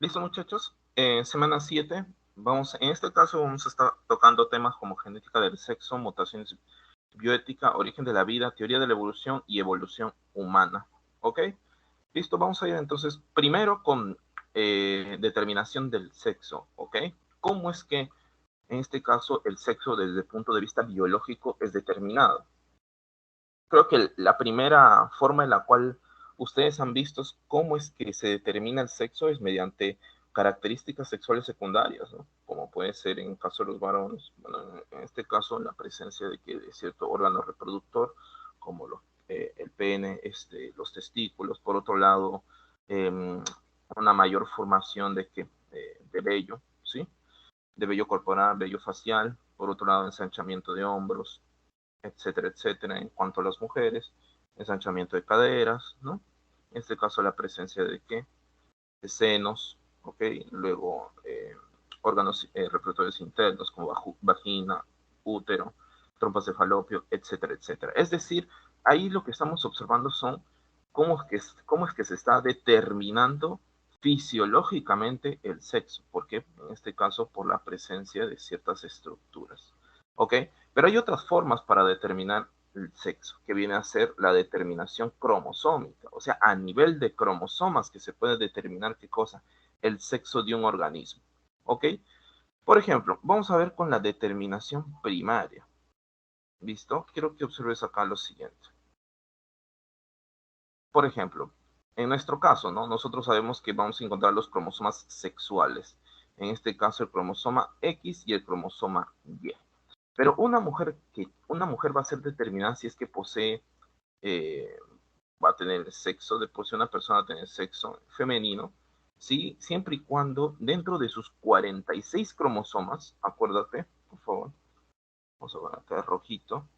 ¿Listo, muchachos? Semana 7. En este caso vamos a estar tocando temas como genética del sexo, mutaciones, bioética, origen de la vida, teoría de la evolución y evolución humana. ¿Ok? Listo, vamos a ir entonces primero con determinación del sexo. ¿Ok? ¿Cómo es que en este caso el sexo desde el punto de vista biológico es determinado? Creo que la primera forma en la cual ustedes han visto cómo es que se determina el sexo es mediante características sexuales secundarias, ¿no? Como puede ser en el caso de los varones, bueno, en este caso la presencia de cierto órgano reproductor, como el pene, los testículos, por otro lado, eh, una mayor formación de vello, ¿sí? De vello corporal, vello facial, por otro lado, ensanchamiento de hombros, etcétera, etcétera. En cuanto a las mujeres, ensanchamiento de caderas, ¿no? En este caso la presencia de qué? De senos, ¿ok? Luego órganos reproductores internos como vagina, útero, trompas de falopio, etcétera, etcétera. Es decir, ahí lo que estamos observando son cómo es que se está determinando fisiológicamente el sexo. ¿Por qué? En este caso, por la presencia de ciertas estructuras. ¿Ok? Pero hay otras formas para determinar el sexo, que viene a ser la determinación cromosómica, o sea, a nivel de cromosomas que se puede determinar qué cosa, el sexo de un organismo. ¿Ok? Por ejemplo, vamos a ver con la determinación primaria. ¿Listo? Quiero que observes acá lo siguiente. Por ejemplo, en nuestro caso, ¿no? Nosotros sabemos que vamos a encontrar los cromosomas sexuales. En este caso, el cromosoma X y el cromosoma Y. Pero una mujer va a ser determinada si es que posee, eh, va a tener sexo, de por sí una persona va a tener sexo femenino, ¿sí? Siempre y cuando dentro de sus 46 cromosomas, acuérdate, por favor, vamos a ver acá rojito,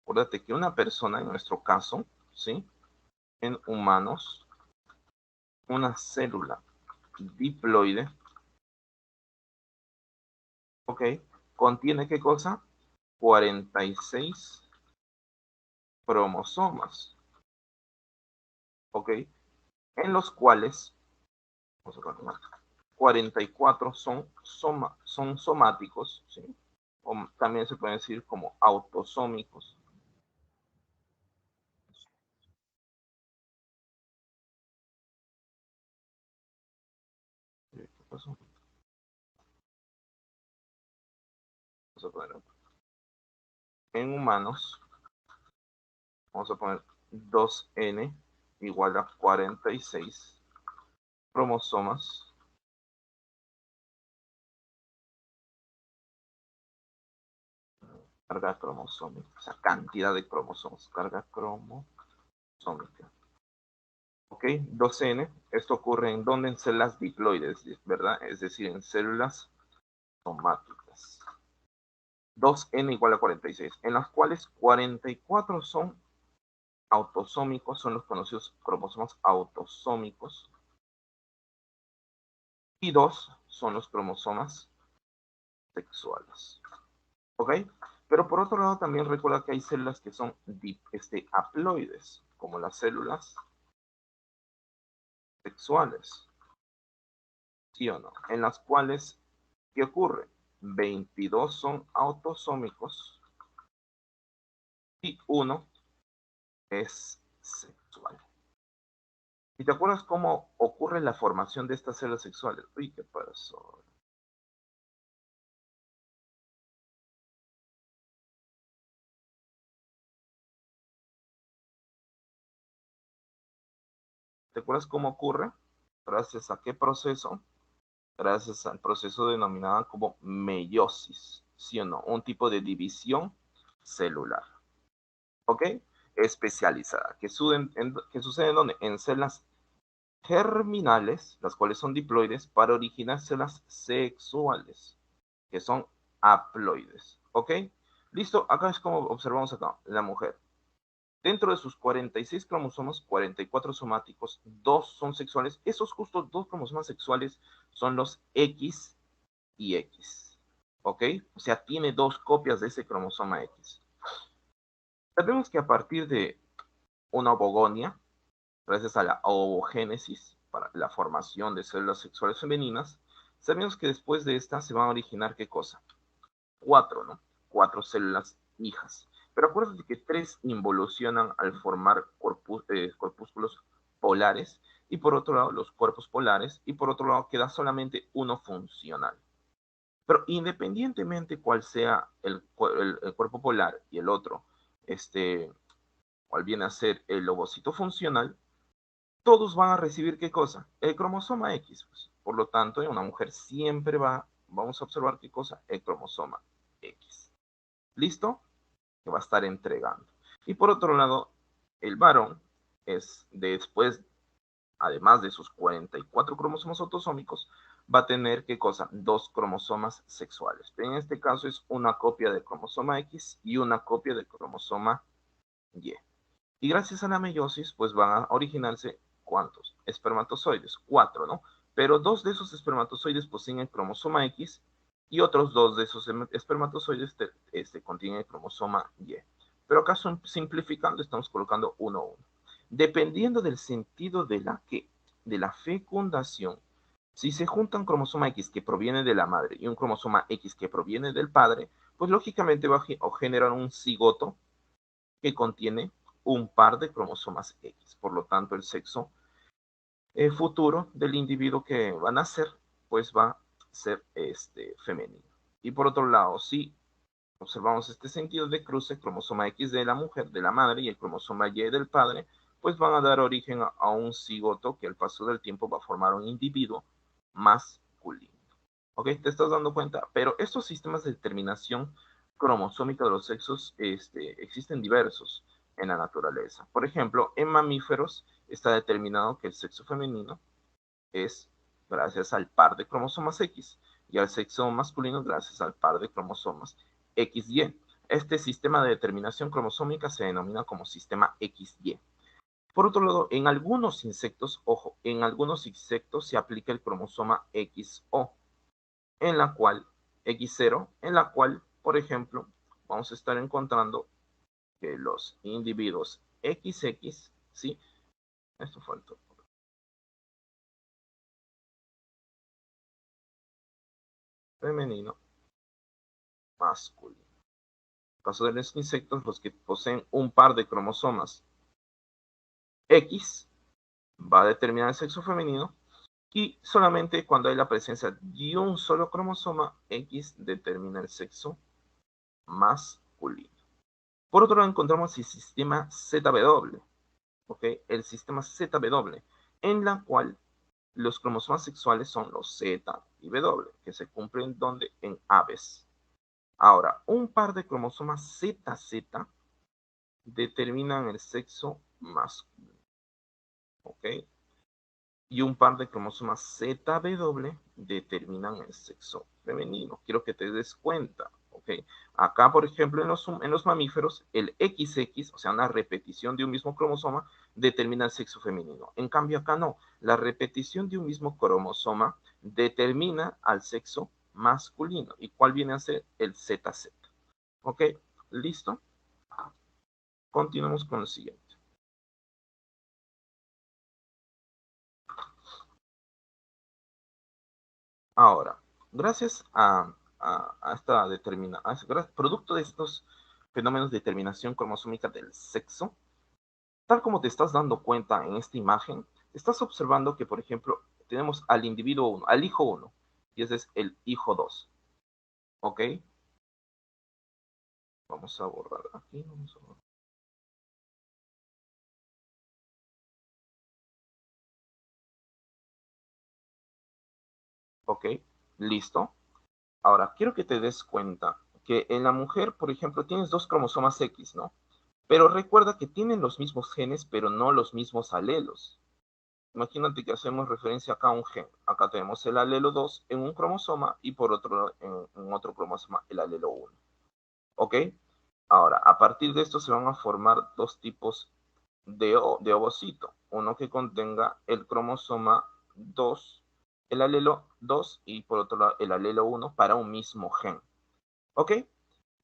acuérdate que una persona, en nuestro caso, ¿sí? En humanos, una célula diploide, ¿ok? Contiene ¿qué cosa? 46 cromosomas, ¿ok? En los cuales, vamos a continuar, 44 son somáticos, ¿sí? O también se puede decir como autosómicos. ¿Qué pasó? Vamos a poner, en humanos, vamos a poner 2N igual a 46 cromosomas, carga cromosómica, o sea, cantidad de cromosomas, carga cromosómica. ¿Ok? 2N, esto ocurre en donde en células diploides, ¿verdad? Es decir, en células somáticas. 2N igual a 46, en las cuales 44 son autosómicos, son los conocidos cromosomas autosómicos, y 2 son los cromosomas sexuales. ¿Ok? Pero por otro lado también recuerda que hay células que son haploides, como las células sexuales, ¿sí o no? En las cuales, ¿qué ocurre? 22 son autosómicos y uno es sexual. ¿Y te acuerdas cómo ocurre la formación de estas células sexuales? Uy, ¿qué pasó? ¿Te acuerdas cómo ocurre? ¿Gracias a qué proceso? Gracias al proceso denominado como meiosis, ¿sí o no? Un tipo de división celular, ¿ok? Especializada, que sucede en ¿dónde? En células germinales, las cuales son diploides, para originar células sexuales, que son haploides, ¿ok? Listo, acá es como observamos acá, la mujer. Dentro de sus 46 cromosomas, 44 somáticos, 2 son sexuales. Esos justos 2 cromosomas sexuales son los X y X. ¿Ok? O sea, tiene 2 copias de ese cromosoma X. Sabemos que a partir de una ovogonia, gracias a la ovogénesis, para la formación de células sexuales femeninas, sabemos que después de esta se van a originar, ¿qué cosa? 4, ¿no? 4 células hijas. Pero acuérdate que 3 involucionan al formar corpúsculos polares, y por otro lado los cuerpos polares, y por otro lado queda solamente uno funcional. Pero independientemente cuál sea el cuerpo polar y el otro, cuál viene a ser el ovocito funcional, todos van a recibir, ¿qué cosa? El cromosoma X. Pues. Por lo tanto, en una mujer siempre vamos a observar, ¿qué cosa? El cromosoma X. ¿Listo? Que va a estar entregando. Y por otro lado, el varón es después, además de sus 44 cromosomas autosómicos, va a tener, ¿qué cosa? 2 cromosomas sexuales. En este caso es una copia del cromosoma X y una copia del cromosoma Y. Y gracias a la meiosis, pues van a originarse, ¿cuántos? Espermatozoides, 4, ¿no? Pero 2 de esos espermatozoides poseen el cromosoma X y otros 2 de esos espermatozoides contienen el cromosoma Y. Pero acá simplificando estamos colocando 1 a 1. Dependiendo del sentido de la fecundación, si se junta un cromosoma X que proviene de la madre y un cromosoma X que proviene del padre, pues lógicamente va a generar un cigoto que contiene un par de cromosomas X. Por lo tanto, el sexo futuro del individuo que va a nacer, pues va a ser femenino. Y por otro lado, si observamos este sentido de cruce, cromosoma X de la mujer, de la madre, y el cromosoma Y del padre, pues van a dar origen a un cigoto que al paso del tiempo va a formar un individuo masculino. ¿Ok? ¿Te estás dando cuenta? Pero estos sistemas de determinación cromosómica de los sexos existen diversos en la naturaleza. Por ejemplo, en mamíferos está determinado que el sexo femenino es gracias al par de cromosomas X y al sexo masculino gracias al par de cromosomas XY. Este sistema de determinación cromosómica se denomina como sistema XY. Por otro lado, en algunos insectos, ojo, en algunos insectos se aplica el cromosoma XO, en la cual, X0, en la cual, por ejemplo, vamos a estar encontrando que los individuos XX, ¿sí? Esto faltó. Femenino, masculino. En el caso de los insectos, los que poseen un par de cromosomas X, va a determinar el sexo femenino, y solamente cuando hay la presencia de un solo cromosoma X determina el sexo masculino. Por otro lado, encontramos el sistema ZW, ¿ok? El sistema ZW, en la cual los cromosomas sexuales son los Z y W, que se cumplen donde en aves. Ahora, un par de cromosomas ZZ determinan el sexo masculino, ¿ok? Y un par de cromosomas ZW determinan el sexo femenino. Quiero que te des cuenta, ¿ok? Acá, por ejemplo, en los mamíferos, el XX, o sea, una repetición de un mismo cromosoma, determina el sexo femenino. En cambio, acá no. La repetición de un mismo cromosoma determina al sexo masculino. ¿Y cuál viene a ser? El ZZ. ¿Ok? ¿Listo? Continuamos con el siguiente. Ahora, gracias a esta producto de estos fenómenos de determinación cromosómica del sexo, tal como te estás dando cuenta en esta imagen, estás observando que, por ejemplo, tenemos al individuo 1, al hijo 1, y ese es el hijo 2. ¿Ok? Vamos a borrar aquí. Vamos a borrar. ¿Ok? Listo. Ahora, quiero que te des cuenta que en la mujer, por ejemplo, tienes 2 cromosomas X, ¿no? Pero recuerda que tienen los mismos genes, pero no los mismos alelos. Imagínate que hacemos referencia acá a un gen. Acá tenemos el alelo 2 en un cromosoma y por otro en otro cromosoma el alelo 1. ¿Ok? Ahora, a partir de esto se van a formar 2 tipos de ovocito. Uno que contenga el cromosoma 2, el alelo 2 y por otro lado el alelo 1 para un mismo gen. ¿Ok?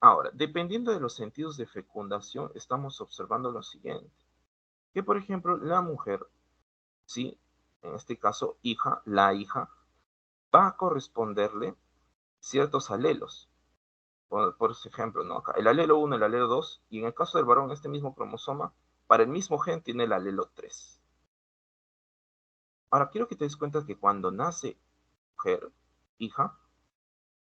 Ahora, dependiendo de los sentidos de fecundación, estamos observando lo siguiente. Que por ejemplo, la mujer, ¿sí? en este caso hija, la hija, va a corresponderle ciertos alelos. Por ejemplo, ¿no? Acá, el alelo 1, el alelo 2, y en el caso del varón, este mismo cromosoma, para el mismo gen tiene el alelo 3. Ahora, quiero que te des cuenta que cuando nace mujer, hija,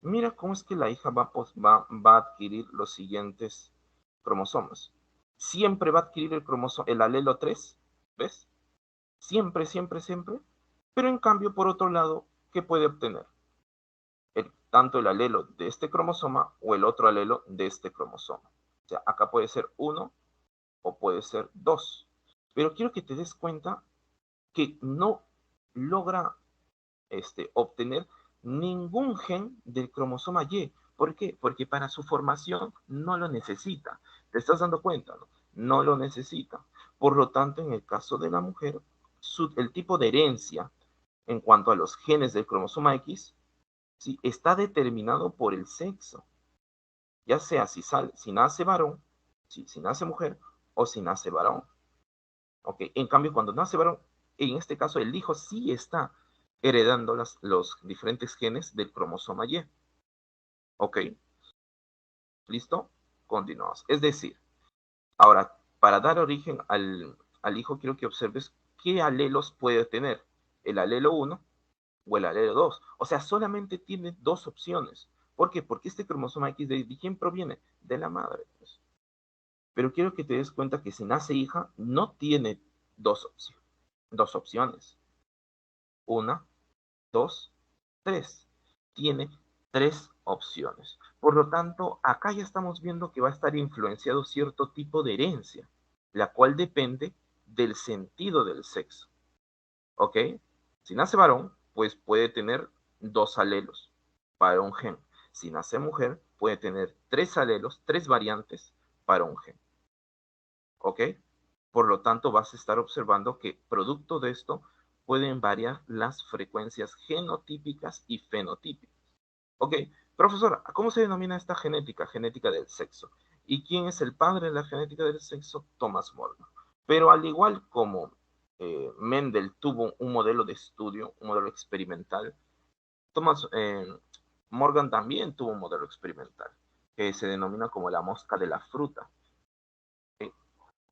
mira cómo es que la hija va a adquirir los siguientes cromosomas. Siempre va a adquirir el alelo 3, ¿ves? Siempre, siempre, siempre. Pero en cambio, por otro lado, ¿qué puede obtener? Tanto el alelo de este cromosoma o el otro alelo de este cromosoma. O sea, acá puede ser 1 o puede ser 2. Pero quiero que te des cuenta que no logra obtener ningún gen del cromosoma Y. ¿Por qué? Porque para su formación no lo necesita. ¿Te estás dando cuenta? No lo necesita. Por lo tanto, en el caso de la mujer, el tipo de herencia en cuanto a los genes del cromosoma X, ¿sí?, está determinado por el sexo. Ya sea si nace varón, si nace mujer o si nace varón. ¿Ok? En cambio, cuando nace varón, en este caso el hijo sí está heredando los diferentes genes del cromosoma Y. ¿Ok? ¿Listo? Continuamos. Es decir, ahora, para dar origen al hijo, quiero que observes qué alelos puede tener. El alelo 1 o el alelo 2. O sea, solamente tiene dos opciones. ¿Por qué? Porque este cromosoma X, ¿de quién proviene? De la madre. Pues. Pero quiero que te des cuenta que si nace hija, no tiene dos opciones. Una, dos, tres. Tiene tres opciones. Por lo tanto, acá ya estamos viendo que va a estar influenciado cierto tipo de herencia, la cual depende del sentido del sexo. ¿Ok? Si nace varón, pues puede tener dos alelos para un gen. Si nace mujer, puede tener tres alelos, tres variantes para un gen. ¿Ok? Por lo tanto, vas a estar observando que producto de esto pueden variar las frecuencias genotípicas y fenotípicas. Ok, profesora, ¿cómo se denomina esta genética? Genética del sexo. ¿Y quién es el padre de la genética del sexo? Thomas Morgan. Pero al igual como Mendel tuvo un modelo de estudio, un modelo experimental, Thomas Morgan también tuvo un modelo experimental que se denomina como la mosca de la fruta, ¿okay?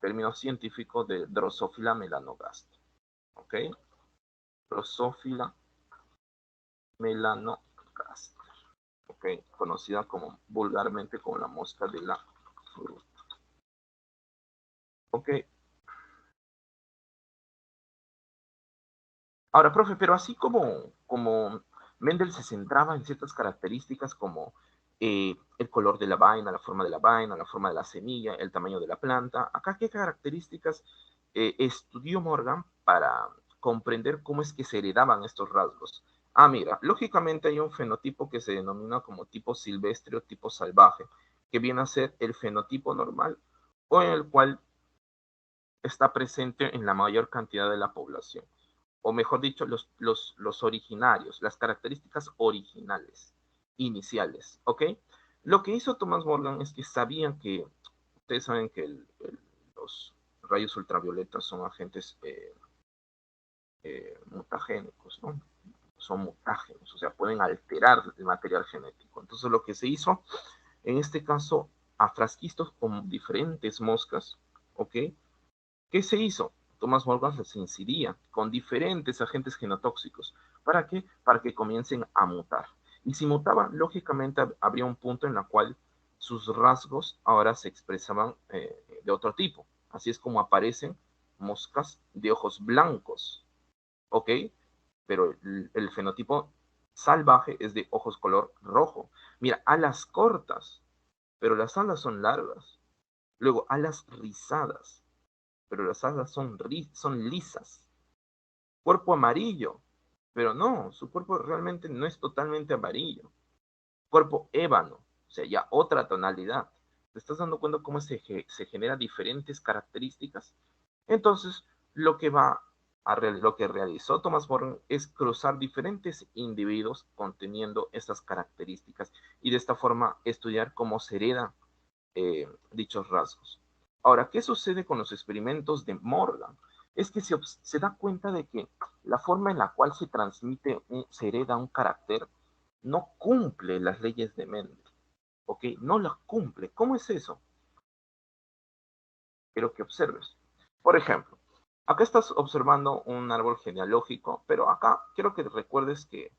Término científico de Drosophila melanogaster. ¿Ok? Drosophila melanogaster. ¿Ok? Conocida como vulgarmente como la mosca de la fruta. ¿Ok? Ahora, profe, pero así como Mendel se centraba en ciertas características como el color de la vaina, la forma de la semilla, el tamaño de la planta, acá qué características estudió Morgan para comprender cómo es que se heredaban estos rasgos. Ah, mira, lógicamente hay un fenotipo que se denomina como tipo silvestre o tipo salvaje, que viene a ser el fenotipo normal o en el cual está presente en la mayor cantidad de la población o mejor dicho, los originarios, las características originales, iniciales, ¿ok? Lo que hizo Thomas Morgan es que sabían que, ustedes saben que los rayos ultravioletas son agentes mutagénicos, ¿no? Son mutágenos, o sea, pueden alterar el material genético. Entonces, lo que se hizo, en este caso, a frasquitos con diferentes moscas, ¿ok? ¿Qué se hizo? Thomas Morgan les incidía con diferentes agentes genotóxicos. ¿Para qué? Para que comiencen a mutar. Y si mutaban, lógicamente habría un punto en el cual sus rasgos ahora se expresaban de otro tipo. Así es como aparecen moscas de ojos blancos, ¿ok? Pero el fenotipo salvaje es de ojos color rojo. Mira, alas cortas, pero las alas son largas. Luego, alas rizadas, pero las alas son lisas. Cuerpo amarillo, pero no, su cuerpo realmente no es totalmente amarillo. Cuerpo ébano, o sea, ya otra tonalidad. ¿Te estás dando cuenta cómo se genera diferentes características? Entonces, lo que realizó Thomas Morgan es cruzar diferentes individuos conteniendo estas características y de esta forma estudiar cómo se heredan dichos rasgos. Ahora, ¿qué sucede con los experimentos de Morgan? es que se da cuenta de que la forma en la cual se transmite, se hereda un carácter, no cumple las leyes de Mendel, ¿ok? No las cumple. ¿Cómo es eso? Quiero que observes. Por ejemplo, acá estás observando un árbol genealógico, pero acá quiero que recuerdes que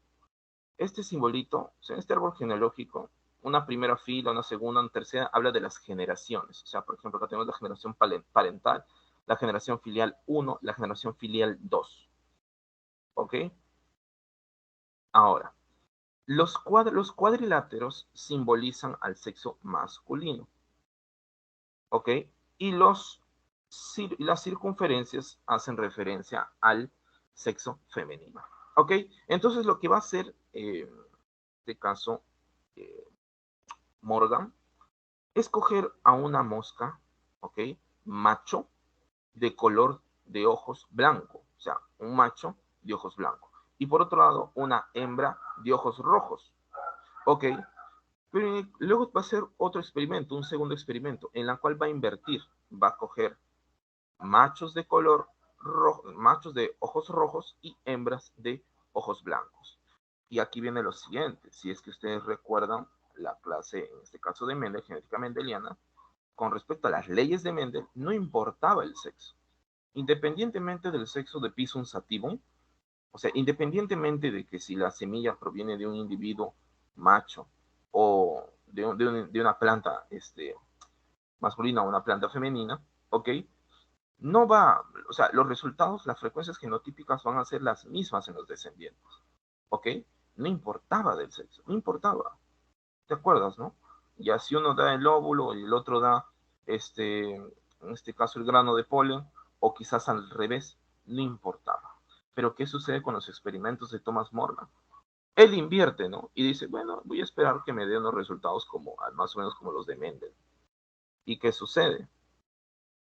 este simbolito, o sea, este árbol genealógico, una primera fila, una segunda, una tercera, habla de las generaciones. O sea, por ejemplo, acá tenemos la generación parental, la generación filial 1, la generación filial 2. ¿Ok? Ahora, los cuadriláteros simbolizan al sexo masculino. ¿Ok? Y las circunferencias hacen referencia al sexo femenino. ¿Ok? Entonces lo que va a hacer, en este caso, eh, Morgan, es coger a una mosca, ¿ok? Macho, de color de ojos blanco, o sea, un macho de ojos blancos. Y por otro lado, una hembra de ojos rojos, ¿ok? Pero luego va a hacer otro experimento, un segundo experimento, en la cual va a invertir, va a coger machos de color rojo, machos de ojos rojos y hembras de ojos blancos. Y aquí viene lo siguiente, si es que ustedes recuerdan la clase, en este caso de Mendel, genética mendeliana, con respecto a las leyes de Mendel, no importaba el sexo. Independientemente del sexo de Pisum sativum, o sea, independientemente de que si la semilla proviene de un individuo macho o de una planta masculina o una planta femenina, ¿ok? No va, o sea, los resultados, las frecuencias genotípicas van a ser las mismas en los descendientes, ¿ok? No importaba del sexo, no importaba. ¿Te acuerdas, no? Ya si uno da el óvulo y el otro da, en este caso, el grano de polen, o quizás al revés, no importaba. Pero ¿qué sucede con los experimentos de Thomas Morgan? Él invierte, ¿no? Y dice, bueno, voy a esperar que me den unos resultados como, más o menos como los de Mendel. ¿Y qué sucede?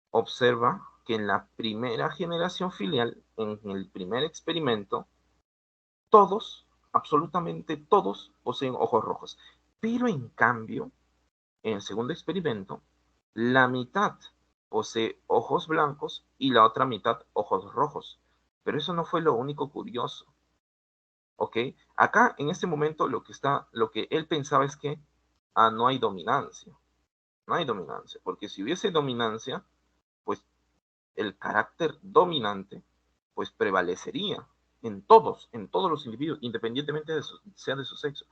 Observa que en la primera generación filial, en el primer experimento, todos, absolutamente todos, poseen ojos rojos. Pero en cambio, en el segundo experimento, la mitad posee ojos blancos y la otra mitad ojos rojos. Pero eso no fue lo único curioso. ¿Ok? Acá, en este momento, lo que él pensaba es que no hay dominancia. No hay dominancia. Porque si hubiese dominancia, pues el carácter dominante, pues prevalecería en todos los individuos, independientemente sea de su sexo.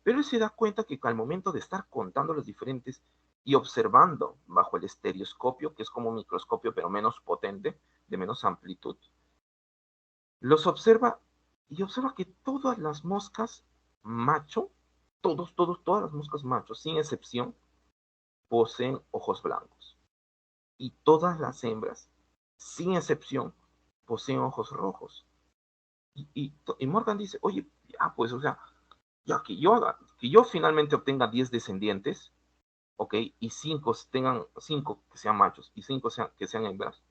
Pero él se da cuenta que al momento de estar contando los diferentes y observando bajo el estereoscopio, que es como un microscopio pero menos potente, de menos amplitud, los observa y observa que todas las moscas macho, todas las moscas machos, sin excepción, poseen ojos blancos. Y todas las hembras, sin excepción, poseen ojos rojos. Y Morgan dice, oye, pues, o sea, ya que yo finalmente obtenga 10 descendientes, ¿ok? Y 5 tengan, 5 que sean machos y 5 que sean hembras,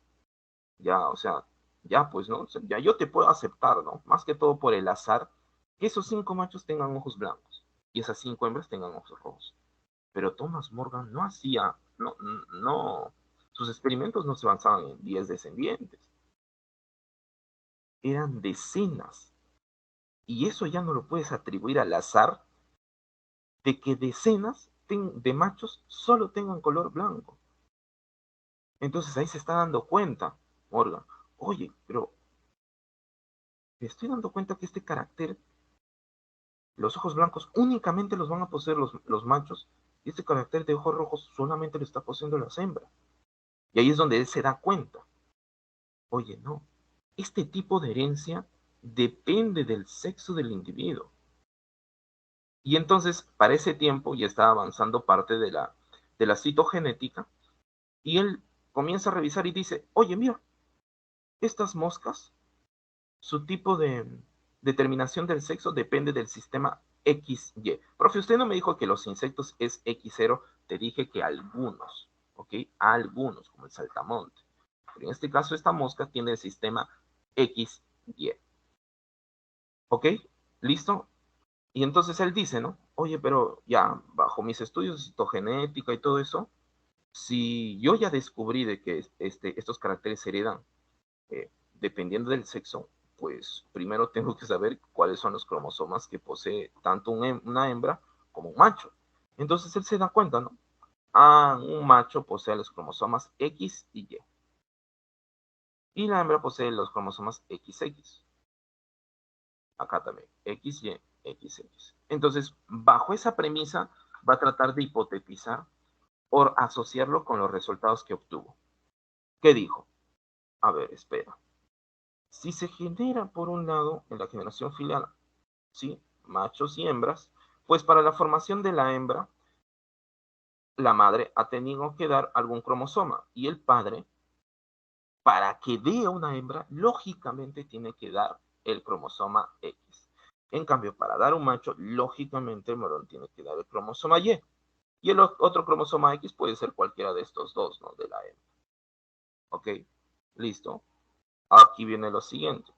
ya, o sea, ya pues, ¿no? O sea, ya yo te puedo aceptar, ¿no? Más que todo por el azar, que esos 5 machos tengan ojos blancos y esas 5 hembras tengan ojos rojos. Pero Thomas Morgan no hacía, no, sus experimentos no se basaban en 10 descendientes, eran decenas. Y eso ya no lo puedes atribuir al azar de que decenas de machos solo tengan color blanco. Entonces ahí se está dando cuenta, Morgan, oye, pero me estoy dando cuenta que este carácter, los ojos blancos únicamente los van a poseer los machos, y este carácter de ojos rojos solamente lo está poseyendo las hembras. Y ahí es donde él se da cuenta. Oye, no, este tipo de herencia depende del sexo del individuo. Y entonces, para ese tiempo, ya está avanzando parte de la citogenética, y él comienza a revisar y dice, oye, mira, estas moscas, su tipo de determinación del sexo depende del sistema XY. Profe, usted no me dijo que los insectos es X0, te dije que algunos, ¿ok? Algunos, como el saltamonte. Pero en este caso, esta mosca tiene el sistema XY. ¿Ok? ¿Listo? Y entonces él dice, ¿no? Oye, pero ya, bajo mis estudios de citogenética y todo eso, si yo ya descubrí de que estos caracteres se heredan, dependiendo del sexo, pues primero tengo que saber cuáles son los cromosomas que posee tanto una hembra como un macho. Entonces él se da cuenta, ¿no? Un macho posee los cromosomas X y Y. Y la hembra posee los cromosomas XX. Acá también, XY, XX. Entonces, bajo esa premisa, va a tratar de hipotetizar o asociarlo con los resultados que obtuvo. ¿Qué dijo? A ver, espera. Si se genera, por un lado, en la generación filial, ¿sí? Machos y hembras, pues para la formación de la hembra, la madre ha tenido que dar algún cromosoma y el padre, para que dé una hembra, lógicamente tiene que dar el cromosoma X. En cambio, para dar un macho, lógicamente el varón tiene que dar el cromosoma Y. Y el otro cromosoma X puede ser cualquiera de estos dos, ¿no? De la hembra. ¿Ok? Listo. Aquí viene lo siguiente.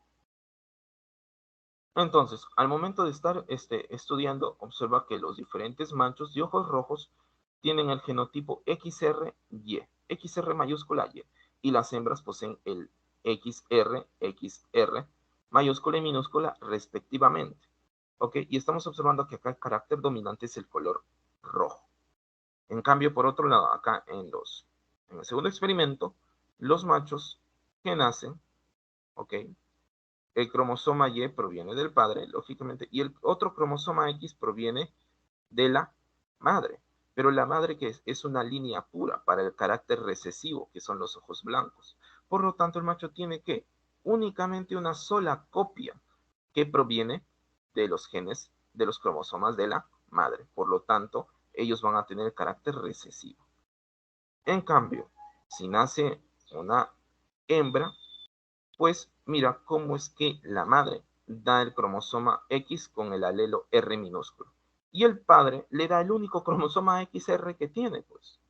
Entonces, al momento de estar estudiando, observa que los diferentes machos de ojos rojos tienen el genotipo XRY, XR mayúscula Y, y las hembras poseen el XR, XR mayúscula y minúscula respectivamente. ¿Ok? Y estamos observando que acá el carácter dominante es el color rojo. En cambio, por otro lado, acá en el segundo experimento, los machos que nacen, ¿ok? El cromosoma Y proviene del padre, lógicamente, y el otro cromosoma X proviene de la madre. Pero la madre que es una línea pura para el carácter recesivo, que son los ojos blancos. Por lo tanto, el macho tiene que únicamente una sola copia que proviene de los genes, de los cromosomas de la madre. Por lo tanto, ellos van a tener el carácter recesivo. En cambio, si nace una hembra, pues mira cómo es que la madre da el cromosoma X con el alelo R minúsculo. Y el padre le da el único cromosoma XR que tiene, pues.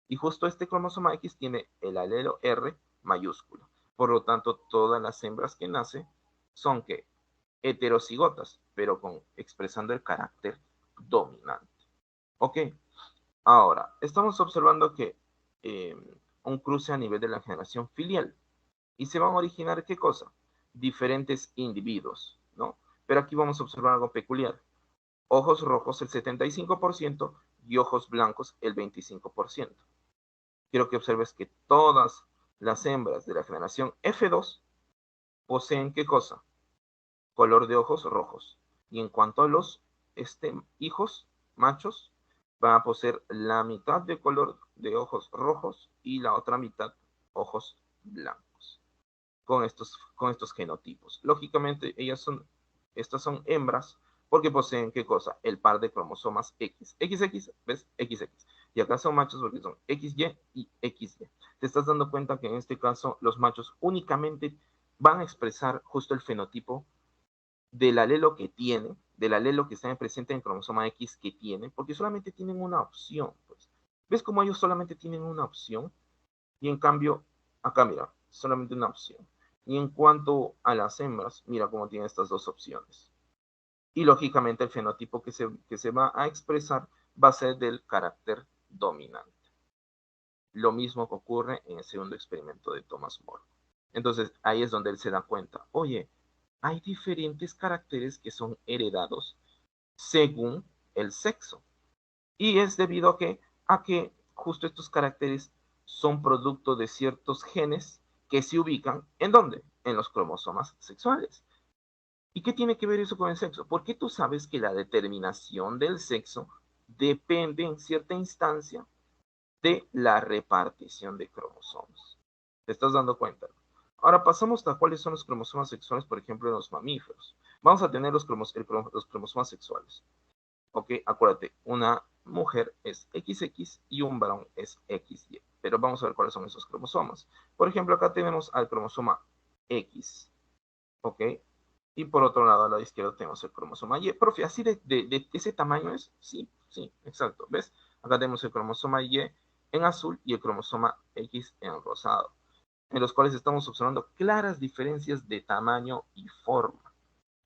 Y justo este cromosoma X tiene el alelo R mayúsculo. Por lo tanto, todas las hembras que nacen son que heterocigotas, pero expresando el carácter dominante. Ok, ahora, estamos observando que un cruce a nivel de la generación filial. Y se van a originar, ¿qué cosa? Diferentes individuos, ¿no? Pero aquí vamos a observar algo peculiar. Ojos rojos el 75% y ojos blancos el 25%. Quiero que observes que todas las hembras de la generación F2 poseen, ¿qué cosa? Color de ojos rojos. Y en cuanto a los hijos machos, van a poseer la mitad de color de ojos rojos y la otra mitad ojos blancos. Con estos genotipos. Lógicamente, estas son hembras porque poseen, ¿qué cosa? El par de cromosomas X. XX, ¿ves? XX. Y acá son machos porque son XY y XY. Te estás dando cuenta que en este caso los machos únicamente van a expresar justo el fenotipo del alelo que tiene, del alelo que está presente en el cromosoma X que tiene, porque solamente tienen una opción. Pues. ¿Ves cómo ellos solamente tienen una opción? Y en cambio, acá mira, solamente una opción. Y en cuanto a las hembras, mira cómo tiene estas dos opciones. Y lógicamente el fenotipo que se va a expresar va a ser del carácter dominante. Lo mismo que ocurre en el segundo experimento de Thomas More. Entonces ahí es donde él se da cuenta, oye, hay diferentes caracteres que son heredados según el sexo. Y es debido a que justo estos caracteres son producto de ciertos genes que se ubican, ¿en dónde? En los cromosomas sexuales. ¿Y qué tiene que ver eso con el sexo? Porque tú sabes que la determinación del sexo depende en cierta instancia de la repartición de cromosomas. ¿Te estás dando cuenta? Ahora pasamos a cuáles son los cromosomas sexuales, por ejemplo, en los mamíferos. Vamos a tener los cromosomas sexuales. Ok, acuérdate, una mujer es XX y un varón es XY. Pero vamos a ver cuáles son esos cromosomas. Por ejemplo, acá tenemos al cromosoma X. Ok, y por otro lado, a la izquierda tenemos el cromosoma Y. Profe, ¿así de ese tamaño es? Sí, sí, exacto. ¿Ves? Acá tenemos el cromosoma Y en azul y el cromosoma X en rosado, en los cuales estamos observando claras diferencias de tamaño y forma.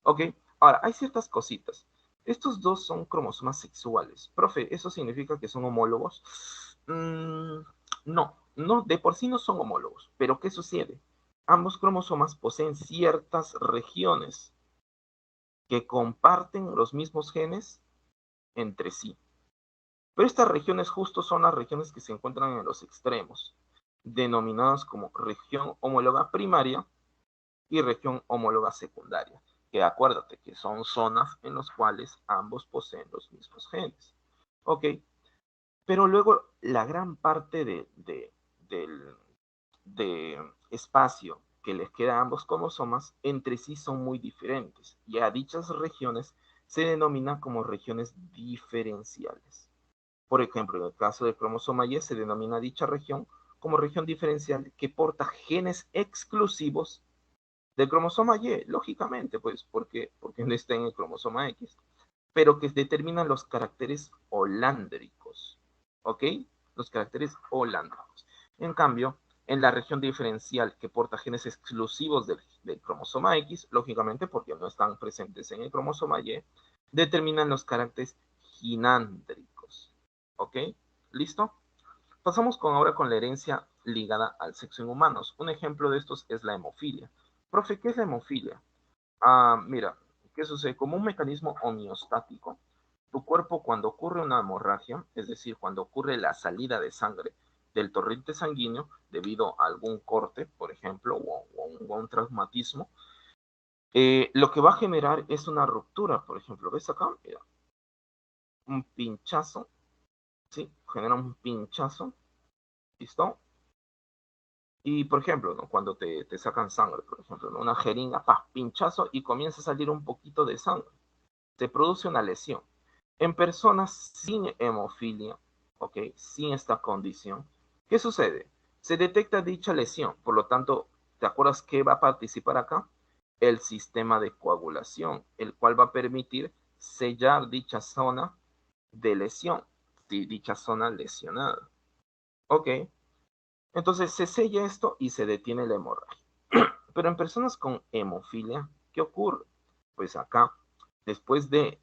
¿Ok? Ahora, hay ciertas cositas. Estos dos son cromosomas sexuales. Profe, ¿eso significa que son homólogos? No, no, de por sí no son homólogos. Pero ¿qué sucede? Ambos cromosomas poseen ciertas regiones que comparten los mismos genes entre sí. Pero estas regiones justo son las regiones que se encuentran en los extremos, denominadas como región homóloga primaria y región homóloga secundaria, que acuérdate que son zonas en las cuales ambos poseen los mismos genes. ¿Ok? Pero luego la gran parte de espacio que les queda a ambos cromosomas entre sí son muy diferentes y a dichas regiones se denominan como regiones diferenciales. Por ejemplo, en el caso del cromosoma Y se denomina dicha región como región diferencial que porta genes exclusivos del cromosoma Y, lógicamente, pues porque no está en el cromosoma X, pero que determinan los caracteres holándricos, ¿ok? Los caracteres holándricos. En cambio, en la región diferencial que porta genes exclusivos del cromosoma X, lógicamente porque no están presentes en el cromosoma Y, determinan los caracteres ginándricos, ¿ok? ¿Listo? Pasamos ahora con la herencia ligada al sexo en humanos. Un ejemplo de estos es la hemofilia. Profe, ¿qué es la hemofilia? Mira, ¿qué sucede? Como un mecanismo homeostático, tu cuerpo cuando ocurre una hemorragia, es decir, cuando ocurre la salida de sangre del torrente sanguíneo debido a algún corte, por ejemplo, o un traumatismo, lo que va a generar es una ruptura, por ejemplo, ¿ves acá? Mira, un pinchazo, ¿sí? Genera un pinchazo, ¿listo? Y, por ejemplo, ¿no? Cuando te sacan sangre, por ejemplo, ¿no? Una jeringa, pa, pinchazo y comienza a salir un poquito de sangre. Se produce una lesión. En personas sin hemofilia, ¿ok? Sin esta condición, ¿qué sucede? Se detecta dicha lesión, por lo tanto, ¿te acuerdas qué va a participar acá? El sistema de coagulación, el cual va a permitir sellar dicha zona de lesión, dicha zona lesionada. ¿Ok? Entonces se sella esto y se detiene la hemorragia. Pero en personas con hemofilia, ¿qué ocurre? Pues acá, después de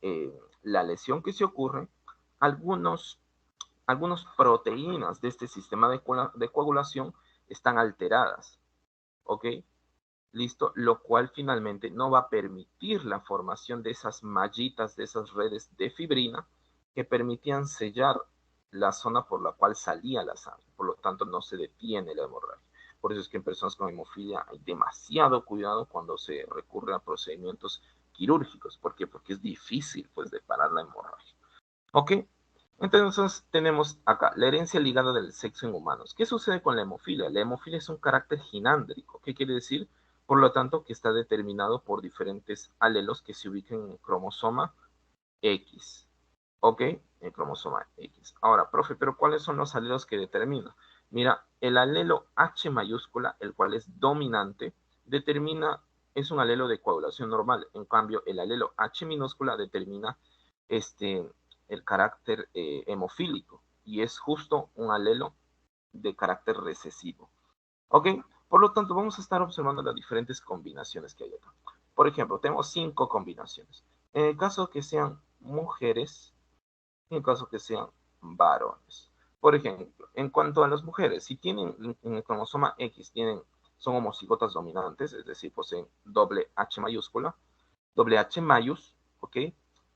la lesión que se ocurre, algunas proteínas de este sistema de coagulación están alteradas, ¿ok? Listo, lo cual finalmente no va a permitir la formación de esas mallitas, de esas redes de fibrina que permitían sellar la zona por la cual salía la sangre. Por lo tanto, no se detiene la hemorragia. Por eso es que en personas con hemofilia hay demasiado cuidado cuando se recurre a procedimientos quirúrgicos. ¿Por qué? Porque es difícil, pues, de parar la hemorragia. ¿Ok? Entonces tenemos acá la herencia ligada del sexo en humanos. ¿Qué sucede con la hemofilia? La hemofilia es un carácter ginándrico. ¿Qué quiere decir? Por lo tanto, que está determinado por diferentes alelos que se ubican en el cromosoma X. ¿Ok? El cromosoma X. Ahora, profe, ¿pero cuáles son los alelos que determina? Mira, el alelo H mayúscula, el cual es dominante, es un alelo de coagulación normal. En cambio, el alelo H minúscula determina este, el carácter hemofílico y es justo un alelo de carácter recesivo. ¿Ok? Por lo tanto, vamos a estar observando las diferentes combinaciones que hay acá. Por ejemplo, tenemos 5 combinaciones. En el caso que sean mujeres, en el caso que sean varones. Por ejemplo, en cuanto a las mujeres, si tienen en el cromosoma X, son homocigotas dominantes, es decir, poseen doble H mayúscula, doble H mayús, ¿ok?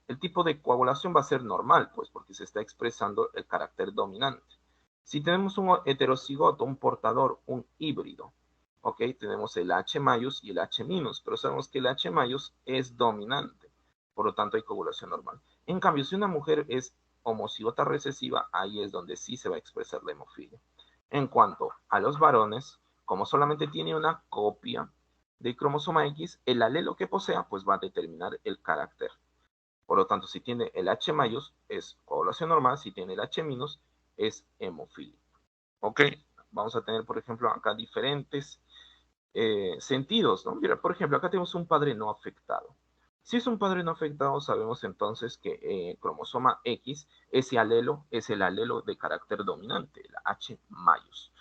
El tipo de coagulación va a ser normal, pues, porque se está expresando el carácter dominante. Si tenemos un heterocigoto, un portador, un híbrido, ¿ok? Tenemos el H mayús y el H minus, pero sabemos que el H mayús es dominante, por lo tanto hay coagulación normal. En cambio, si una mujer es homocigota recesiva, ahí es donde sí se va a expresar la hemofilia. En cuanto a los varones, como solamente tiene una copia del cromosoma X, el alelo que posea pues va a determinar el carácter. Por lo tanto, si tiene el H mayús es coagulación normal, si tiene el H minus es hemofilia. ¿Ok? Vamos a tener, por ejemplo, acá diferentes sentidos, ¿no? Mira, por ejemplo, acá tenemos un padre no afectado. Si es un padre no afectado, sabemos entonces que cromosoma X, ese alelo es el alelo de carácter dominante, el H mayús.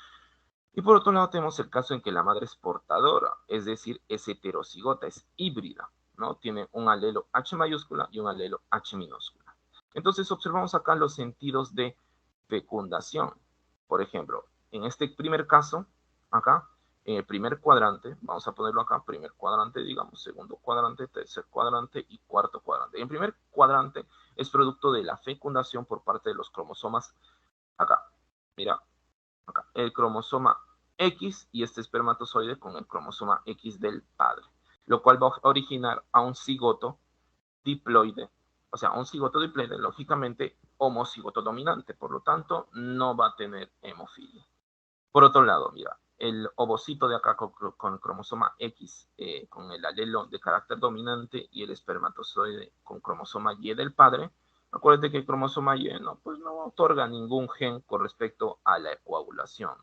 Y por otro lado tenemos el caso en que la madre es portadora, es decir, es heterocigota, es híbrida, ¿no? Tiene un alelo H mayúscula y un alelo H minúscula. Entonces observamos acá los sentidos de fecundación. Por ejemplo, en este primer caso, acá, en el primer cuadrante, vamos a ponerlo acá, primer cuadrante, digamos, segundo cuadrante, tercer cuadrante y cuarto cuadrante. En primer cuadrante es producto de la fecundación por parte de los cromosomas, acá, mira, acá, el cromosoma X y este espermatozoide con el cromosoma X del padre, lo cual va a originar a un cigoto diploide, o sea, un cigoto diploide, lógicamente homocigoto dominante, por lo tanto, no va a tener hemofilia. Por otro lado, mira, el ovocito de acá con el cromosoma X, con el alelo de carácter dominante y el espermatozoide con cromosoma Y del padre, acuérdate que el cromosoma Y pues no otorga ningún gen con respecto a la coagulación.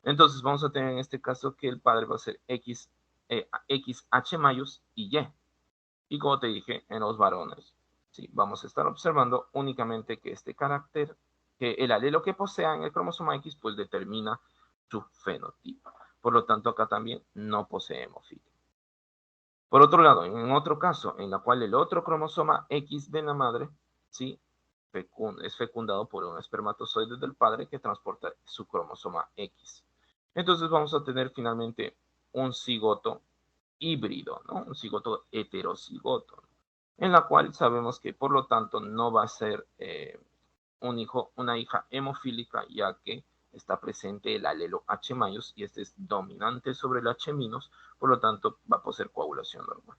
Entonces vamos a tener en este caso que el padre va a ser XH mayus y Y. Y como te dije, en los varones, ¿sí? Vamos a estar observando únicamente que este carácter, que el alelo que posea en el cromosoma X, pues determina su fenotipo. Por lo tanto, acá también no posee hemofilia. Por otro lado, en otro caso, en la cual el otro cromosoma X de la madre, ¿sí? Es fecundado por un espermatozoide del padre que transporta su cromosoma X. Entonces vamos a tener finalmente un cigoto híbrido, ¿no? Un cigoto heterocigoto, ¿no? En la cual sabemos que por lo tanto no va a ser una hija hemofílica, ya que está presente el alelo H mayus y este es dominante sobre el H minus, por lo tanto va a poseer coagulación normal.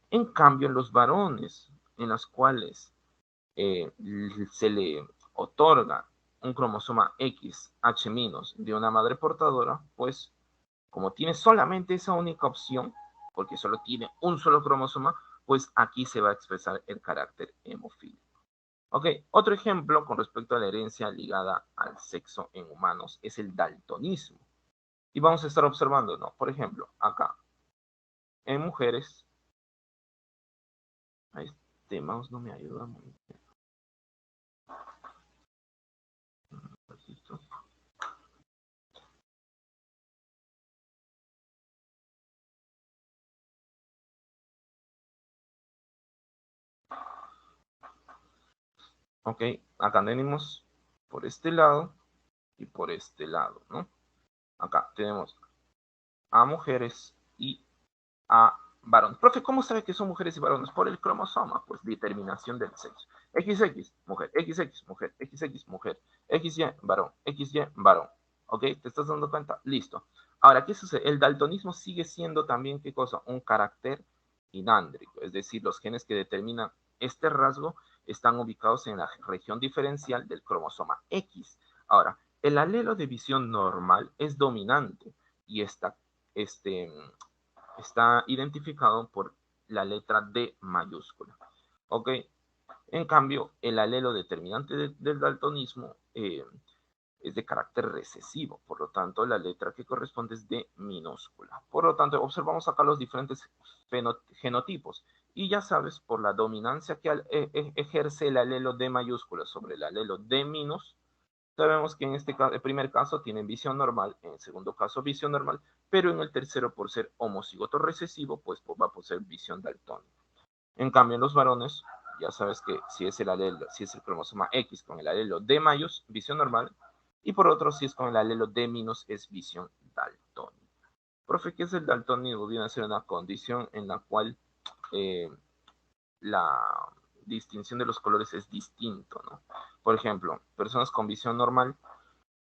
En cambio, en los varones, en los cuales se le otorga un cromosoma X H minus de una madre portadora, pues como tiene solamente esa única opción, porque solo tiene un solo cromosoma, pues aquí se va a expresar el carácter hemofílico. Ok, otro ejemplo con respecto a la herencia ligada al sexo en humanos es el daltonismo. Y vamos a estar observando, ¿no? Por ejemplo, acá, en mujeres, este mouse no me ayuda muy bien. Ok, acá tenemos por este lado y por este lado, ¿no? Acá tenemos a mujeres y a varones. Profe, ¿cómo sabe que son mujeres y varones? Por el cromosoma, pues determinación del sexo. XX, mujer, XX, mujer, XX, mujer, XY, varón, XY, varón. ¿Ok? ¿Te estás dando cuenta? Listo. Ahora, ¿qué sucede? El daltonismo sigue siendo también, ¿qué cosa? Un carácter inándrico, es decir, los genes que determinan este rasgo están ubicados en la región diferencial del cromosoma X. Ahora, el alelo de visión normal es dominante y está identificado por la letra D mayúscula. ¿Ok? En cambio, el alelo determinante del daltonismo es de carácter recesivo, por lo tanto, la letra que corresponde es D minúscula. Por lo tanto, observamos acá los diferentes genotipos. Y ya sabes, por la dominancia que ejerce el alelo D mayúscula sobre el alelo D minus, sabemos que en este caso, el primer caso tienen visión normal, en el segundo caso visión normal, pero en el tercero, por ser homocigoto recesivo, pues va a poseer visión daltónica. En cambio, en los varones, ya sabes que si es el cromosoma X con el alelo D mayus, visión normal, y por otro, si es con el alelo D minus, es visión daltónica. Profe, ¿qué es el daltonismo? Viene a ser una condición en la cual la distinción de los colores es distinto, ¿no? Por ejemplo, personas con visión normal,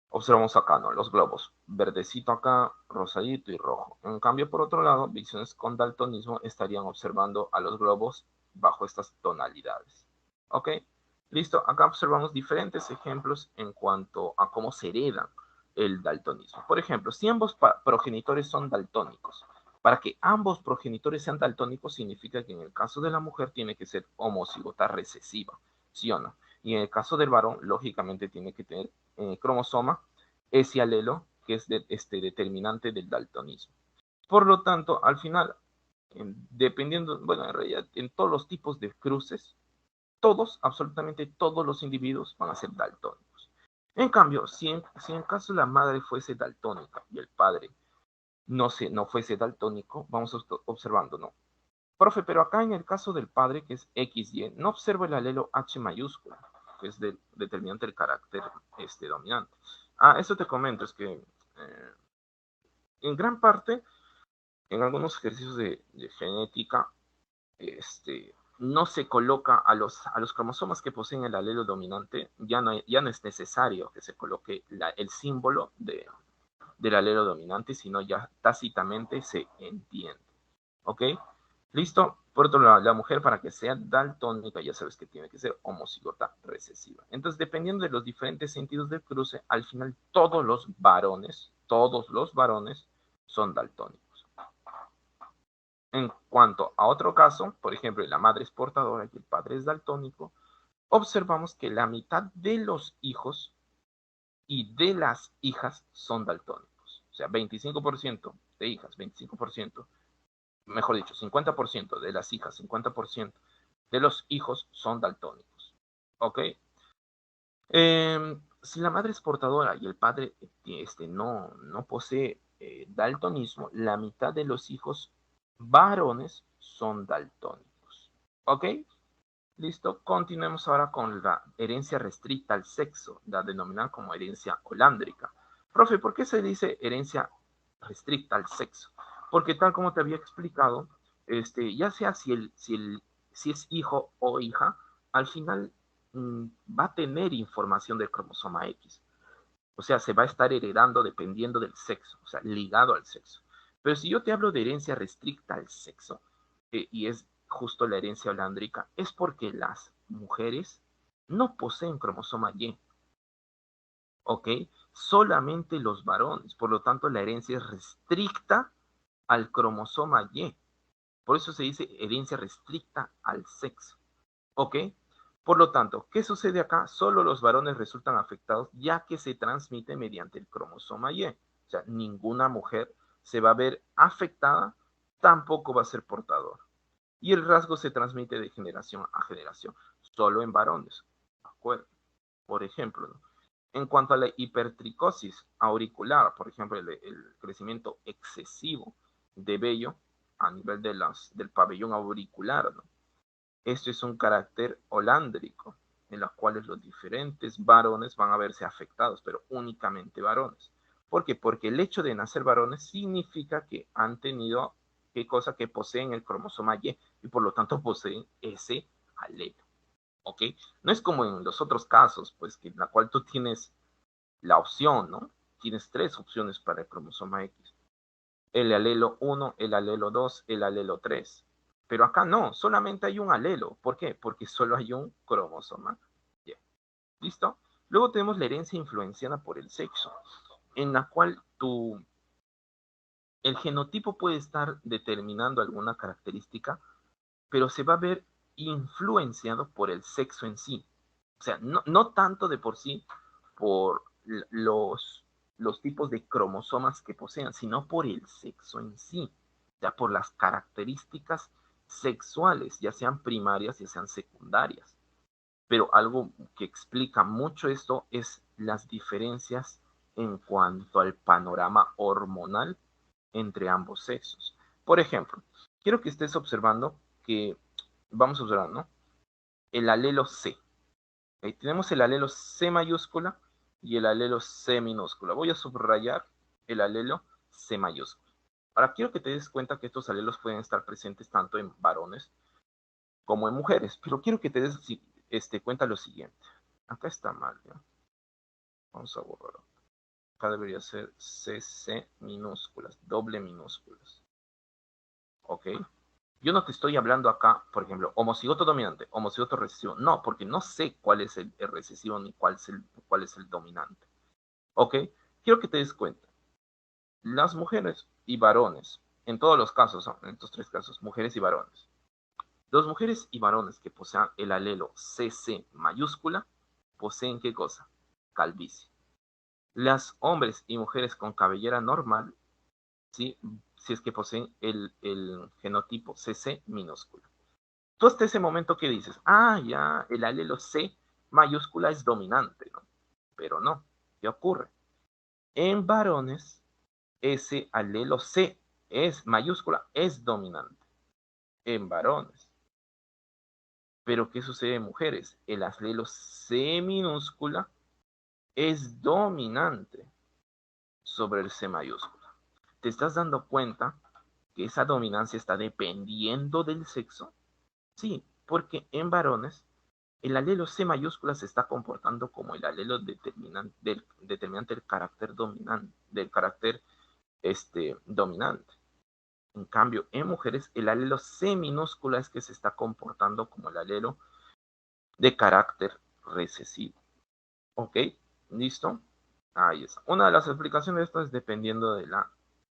observamos acá, ¿no? Los globos, verdecito acá, rosadito y rojo. En cambio, por otro lado, visiones con daltonismo estarían observando a los globos bajo estas tonalidades. ¿Ok? Listo, acá observamos diferentes ejemplos en cuanto a cómo se heredan el daltonismo. Por ejemplo, si ambos progenitores son daltónicos, para que ambos progenitores sean daltónicos significa que en el caso de la mujer tiene que ser homocigota recesiva, ¿sí o no? Y en el caso del varón, lógicamente tiene que tener cromosoma ese alelo que es determinante del daltonismo. Por lo tanto, al final, dependiendo, bueno, en realidad, en todos los tipos de cruces, todos, absolutamente todos los individuos van a ser daltónicos. En cambio, si en caso la madre fuese daltónica y el padre no fuese daltónico, vamos observando, ¿no? Profe, pero acá en el caso del padre, que es XY, no observo el alelo H mayúscula, que es determinante del carácter dominante. Eso te comento, es que en gran parte, en algunos ejercicios de genética, no se coloca a los cromosomas que poseen el alelo dominante, ya no es necesario que se coloque el símbolo del alelo dominante, sino ya tácitamente se entiende. ¿Ok? ¿Listo? Por otro lado, la mujer para que sea daltónica, ya sabes que tiene que ser homocigota recesiva. Entonces, dependiendo de los diferentes sentidos del cruce, al final todos los varones son daltónicos. En cuanto a otro caso, por ejemplo, la madre es portadora y el padre es daltónico, observamos que la mitad de los hijos y de las hijas son daltónicos. O sea, 25% de hijas, 25%, mejor dicho, 50% de las hijas, 50% de los hijos son daltónicos. ¿Ok? Si la madre es portadora y el padre no posee daltonismo, la mitad de los hijos varones son daltónicos. ¿Ok? Listo. Continuemos ahora con la herencia restricta al sexo, la denominada como herencia holándrica. Profe, ¿por qué se dice herencia restricta al sexo? Porque tal como te había explicado, ya sea si es hijo o hija, al final va a tener información del cromosoma X. O sea, se va a estar heredando dependiendo del sexo, o sea, ligado al sexo. Pero si yo te hablo de herencia restricta al sexo, y es justo la herencia holándrica, es porque las mujeres no poseen cromosoma Y, ¿ok? Solamente los varones. Por lo tanto, la herencia es restricta al cromosoma Y. Por eso se dice herencia restricta al sexo, ¿ok? Por lo tanto, ¿qué sucede acá? Solo los varones resultan afectados ya que se transmite mediante el cromosoma Y. O sea, ninguna mujer se va a ver afectada, tampoco va a ser portador. Y el rasgo se transmite de generación a generación, solo en varones. ¿De acuerdo? Por ejemplo, ¿no? En cuanto a la hipertricosis auricular, por ejemplo, el crecimiento excesivo de vello a nivel del pabellón auricular, ¿no? Esto es un carácter holándrico, en los cuales los diferentes varones van a verse afectados, pero únicamente varones. ¿Por qué? Porque el hecho de nacer varones significa que han tenido, ¿qué cosa? Que poseen el cromosoma y por lo tanto poseen ese alelo. ¿Ok? No es como en los otros casos, pues, que en la cual tú tienes la opción, ¿no? Tienes tres opciones para el cromosoma X. El alelo 1, el alelo 2, el alelo 3. Pero acá no, solamente hay un alelo. ¿Por qué? Porque solo hay un cromosoma. Yeah. ¿Listo? Luego tenemos la herencia influenciada por el sexo, en la cual el genotipo puede estar determinando alguna característica, pero se va a ver influenciado por el sexo en sí. O sea, no tanto de por sí por los tipos de cromosomas que posean, sino por el sexo en sí, ya por las características sexuales, ya sean primarias, ya sean secundarias. Pero algo que explica mucho esto es las diferencias en cuanto al panorama hormonal entre ambos sexos. Por ejemplo, quiero que estés observando que, vamos a observar, ¿no? El alelo C. Tenemos el alelo C mayúscula y el alelo C minúscula. Voy a subrayar el alelo C mayúscula. Ahora quiero que te des cuenta que estos alelos pueden estar presentes tanto en varones como en mujeres, pero quiero que te des cuenta lo siguiente. Acá está mal, ¿ya? Vamos a borrarlo. Acá debería ser CC minúsculas, doble minúsculas. ¿Ok? Yo no te estoy hablando acá, por ejemplo, homocigoto dominante, homocigoto recesivo. No, porque no sé cuál es el recesivo ni cuál es el dominante. ¿Ok? Quiero que te des cuenta. Las mujeres y varones, en todos los casos, ¿no? En estos tres casos, mujeres y varones. Dos mujeres y varones que posean el alelo CC mayúscula, poseen ¿qué cosa? Calvicie. Las hombres y mujeres con cabellera normal, ¿sí? Si es que poseen el genotipo CC minúscula. Tú hasta ese momento, ¿qué dices? Ah, ya, el alelo C mayúscula es dominante, ¿no? Pero no, ¿qué ocurre? En varones, ese alelo C es mayúscula, es dominante. En varones. Pero ¿qué sucede en mujeres? El alelo C minúscula es dominante sobre el C mayúscula. ¿te estás dando cuenta que esa dominancia está dependiendo del sexo? Sí, porque en varones el alelo C mayúscula se está comportando como el alelo determinante del carácter dominante, dominante. En cambio, en mujeres, el alelo C minúscula es que se está comportando como el alelo de carácter recesivo. ¿Ok? ¿Listo? Ahí está. Una de las explicaciones de esto es dependiendo de la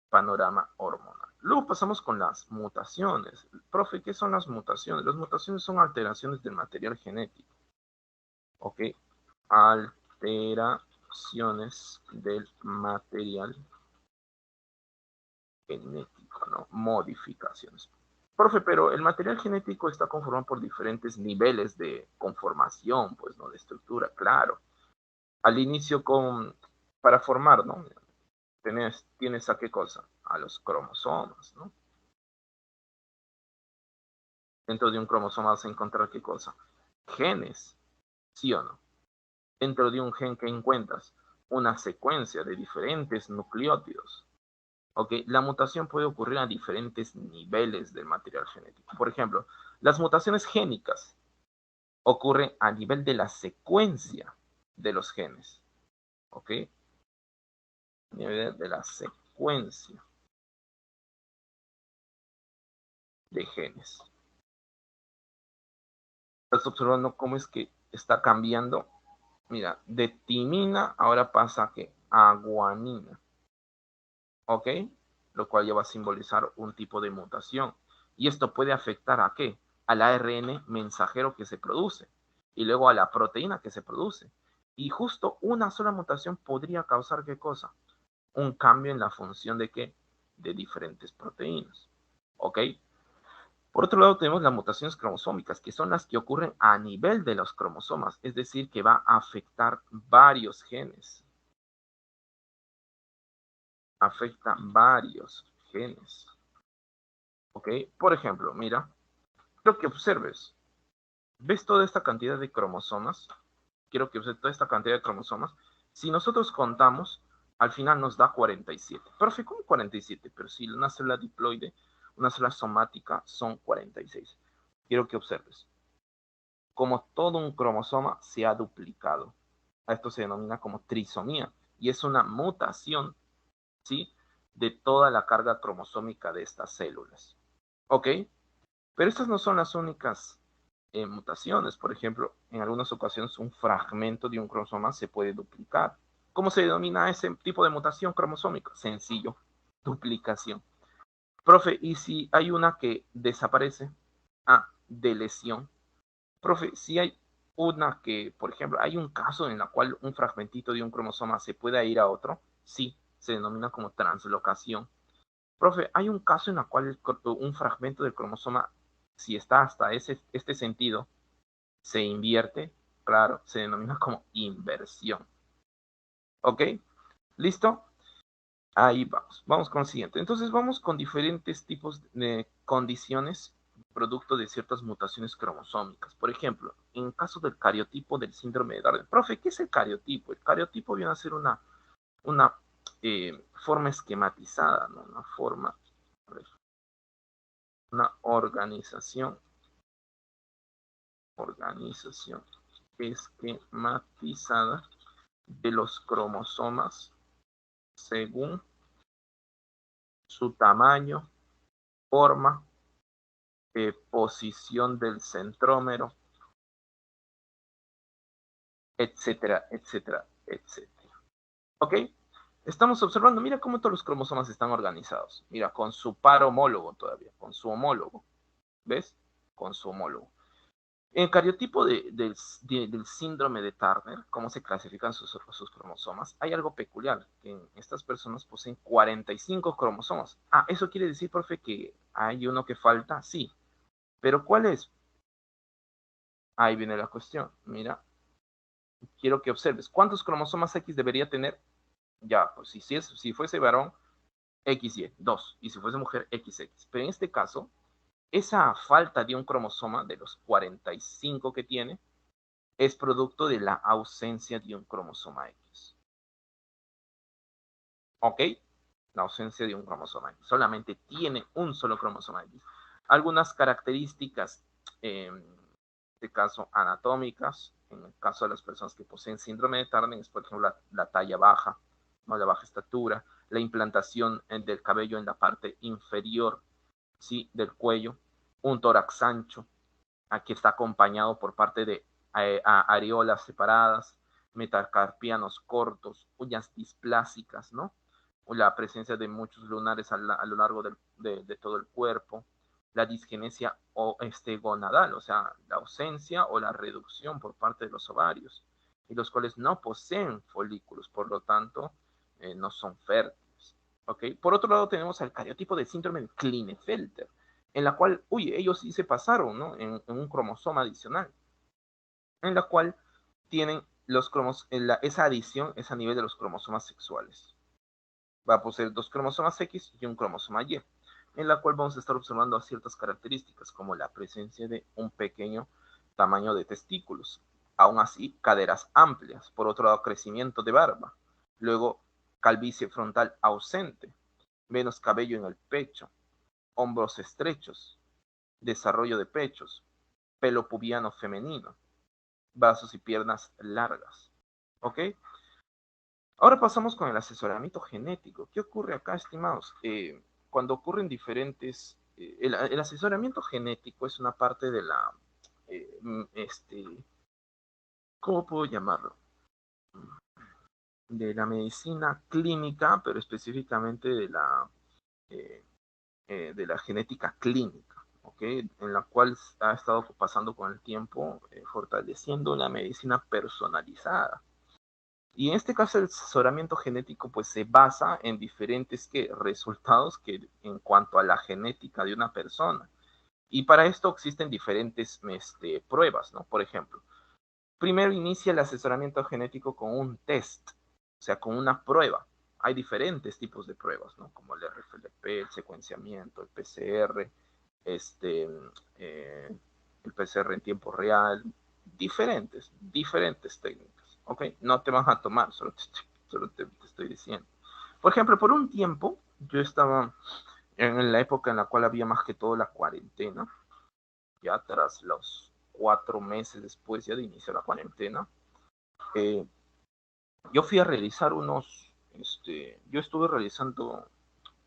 panorama hormonal. Luego pasamos con las mutaciones. Profe, ¿qué son las mutaciones? Las mutaciones son alteraciones del material genético. ¿Ok? Alteraciones del material genético, ¿no? Modificaciones. Profe, pero el material genético está conformado por diferentes niveles de conformación, pues, ¿no? De estructura, claro. Al inicio para formar, ¿no? Tienes a qué cosa? A los cromosomas, ¿no? Dentro de un cromosoma vas a encontrar qué cosa? Genes, ¿sí o no? Dentro de un gen que encuentras una secuencia de diferentes nucleótidos. ¿Ok? La mutación puede ocurrir a diferentes niveles del material genético. Por ejemplo, las mutaciones génicas ocurren a nivel de la secuencia de los genes. ¿Ok? A nivel de la secuencia de genes. Estás observando cómo es que está cambiando. Mira, de timina ahora pasa a guanina. ¿Ok? Lo cual ya va a simbolizar un tipo de mutación. Y esto puede afectar ¿a qué? Al ARN mensajero que se produce y luego a la proteína que se produce. Y justo una sola mutación podría causar ¿qué cosa? Un cambio en la función de ¿qué? De diferentes proteínas. ¿Ok? Por otro lado, tenemos las mutaciones cromosómicas, que son las que ocurren a nivel de los cromosomas, es decir, que va a afectar varios genes. Afecta varios genes. ¿Ok? Por ejemplo, mira, quiero que observes. ¿Ves toda esta cantidad de cromosomas? Quiero que observes toda esta cantidad de cromosomas. Si nosotros contamos, al final nos da 47. Profe, ¿cómo 47? Pero si una célula diploide, una célula somática, son 46. Quiero que observes. Como todo un cromosoma se ha duplicado. A esto se denomina como trisomía. Y es una mutación, ¿sí? De toda la carga cromosómica de estas células. ¿Ok? Pero estas no son las únicas mutaciones. Por ejemplo, en algunas ocasiones un fragmento de un cromosoma se puede duplicar. ¿Cómo se denomina ese tipo de mutación cromosómica? Sencillo, duplicación. Profe, ¿y si hay una que desaparece? Ah, de lesión. Profe, si hay una que, por ejemplo, hay un caso en el cual un fragmentito de un cromosoma se pueda ir a otro, sí, se denomina como translocación. Profe, hay un caso en el cual un fragmento del cromosoma, si está hasta este sentido, se invierte, claro, se denomina como inversión. ¿Ok? ¿Listo? Ahí vamos. Vamos con el siguiente. Entonces vamos con diferentes tipos de condiciones producto de ciertas mutaciones cromosómicas. Por ejemplo, en caso del cariotipo del síndrome de Darden. Profe, ¿qué es el cariotipo? El cariotipo viene a ser una forma esquematizada, ¿no? Una organización esquematizada de los cromosomas según su tamaño, forma, posición del centrómero, etcétera, etcétera, etcétera. ¿Ok? Estamos observando, mira cómo todos los cromosomas están organizados. Mira, con su par homólogo todavía, con su homólogo. ¿Ves? Con su homólogo. En el cariotipo del síndrome de Turner, cómo se clasifican sus cromosomas, hay algo peculiar, que estas personas poseen 45 cromosomas. Ah, ¿eso quiere decir, profe, que hay uno que falta? Sí. ¿Pero cuál es? Ahí viene la cuestión. Mira, quiero que observes. ¿Cuántos cromosomas X debería tener? Ya, pues si fuese varón, XY, 2. Y si fuese mujer, XX. Pero en este caso, esa falta de un cromosoma de los 45 que tiene es producto de la ausencia de un cromosoma X. ¿Ok? la ausencia de un cromosoma X. Solamente tiene un solo cromosoma X. Algunas características, en este caso anatómicas, en el caso de las personas que poseen síndrome de Turner, es por ejemplo la talla baja, ¿no? La baja estatura, la implantación del cabello en la parte inferior, ¿sí? Del cuello, un tórax ancho, aquí está acompañado por parte de areolas separadas, metacarpianos cortos, uñas displásicas, ¿no? O la presencia de muchos lunares a lo largo de todo el cuerpo, la disgenesia gonadal, o sea, la ausencia o la reducción por parte de los ovarios, y los cuales no poseen folículos, por lo tanto, no son fértiles. ¿Okay? Por otro lado, tenemos el cariotipo de síndrome de Klinefelter, en la cual, ellos sí se pasaron, ¿no? En un cromosoma adicional, en la cual tienen esa adición es a nivel de los cromosomas sexuales. Va a poseer 2 cromosomas X y un cromosoma Y, en la cual vamos a estar observando ciertas características, como la presencia de un pequeño tamaño de testículos, aún así caderas amplias, por otro lado crecimiento de barba, luego calvicie frontal ausente, menos cabello en el pecho, hombros estrechos, desarrollo de pechos, pelo pubiano femenino, brazos y piernas largas. ¿Ok? Ahora pasamos con el asesoramiento genético. ¿Qué ocurre acá, estimados? Cuando ocurren diferentes... el asesoramiento genético es una parte de la... ¿cómo puedo llamarlo? De la medicina clínica, pero específicamente de la genética clínica, ¿ok? En la cual ha estado pasando con el tiempo, fortaleciendo la medicina personalizada. Y en este caso el asesoramiento genético pues se basa en diferentes resultados que en cuanto a la genética de una persona. Y para esto existen diferentes pruebas, ¿no? Por ejemplo, primero inicia el asesoramiento genético con un test, o sea, con una prueba. Hay diferentes tipos de pruebas, ¿no? Como el RFLP, el secuenciamiento, el PCR, el PCR en tiempo real, diferentes técnicas, ¿ok? No te van a tomar, solo te estoy diciendo. Por ejemplo, por un tiempo, yo estaba en la época en la cual había más que todo la cuarentena, ya tras los 4 meses después ya de inicio de la cuarentena, yo fui a realizar yo estuve realizando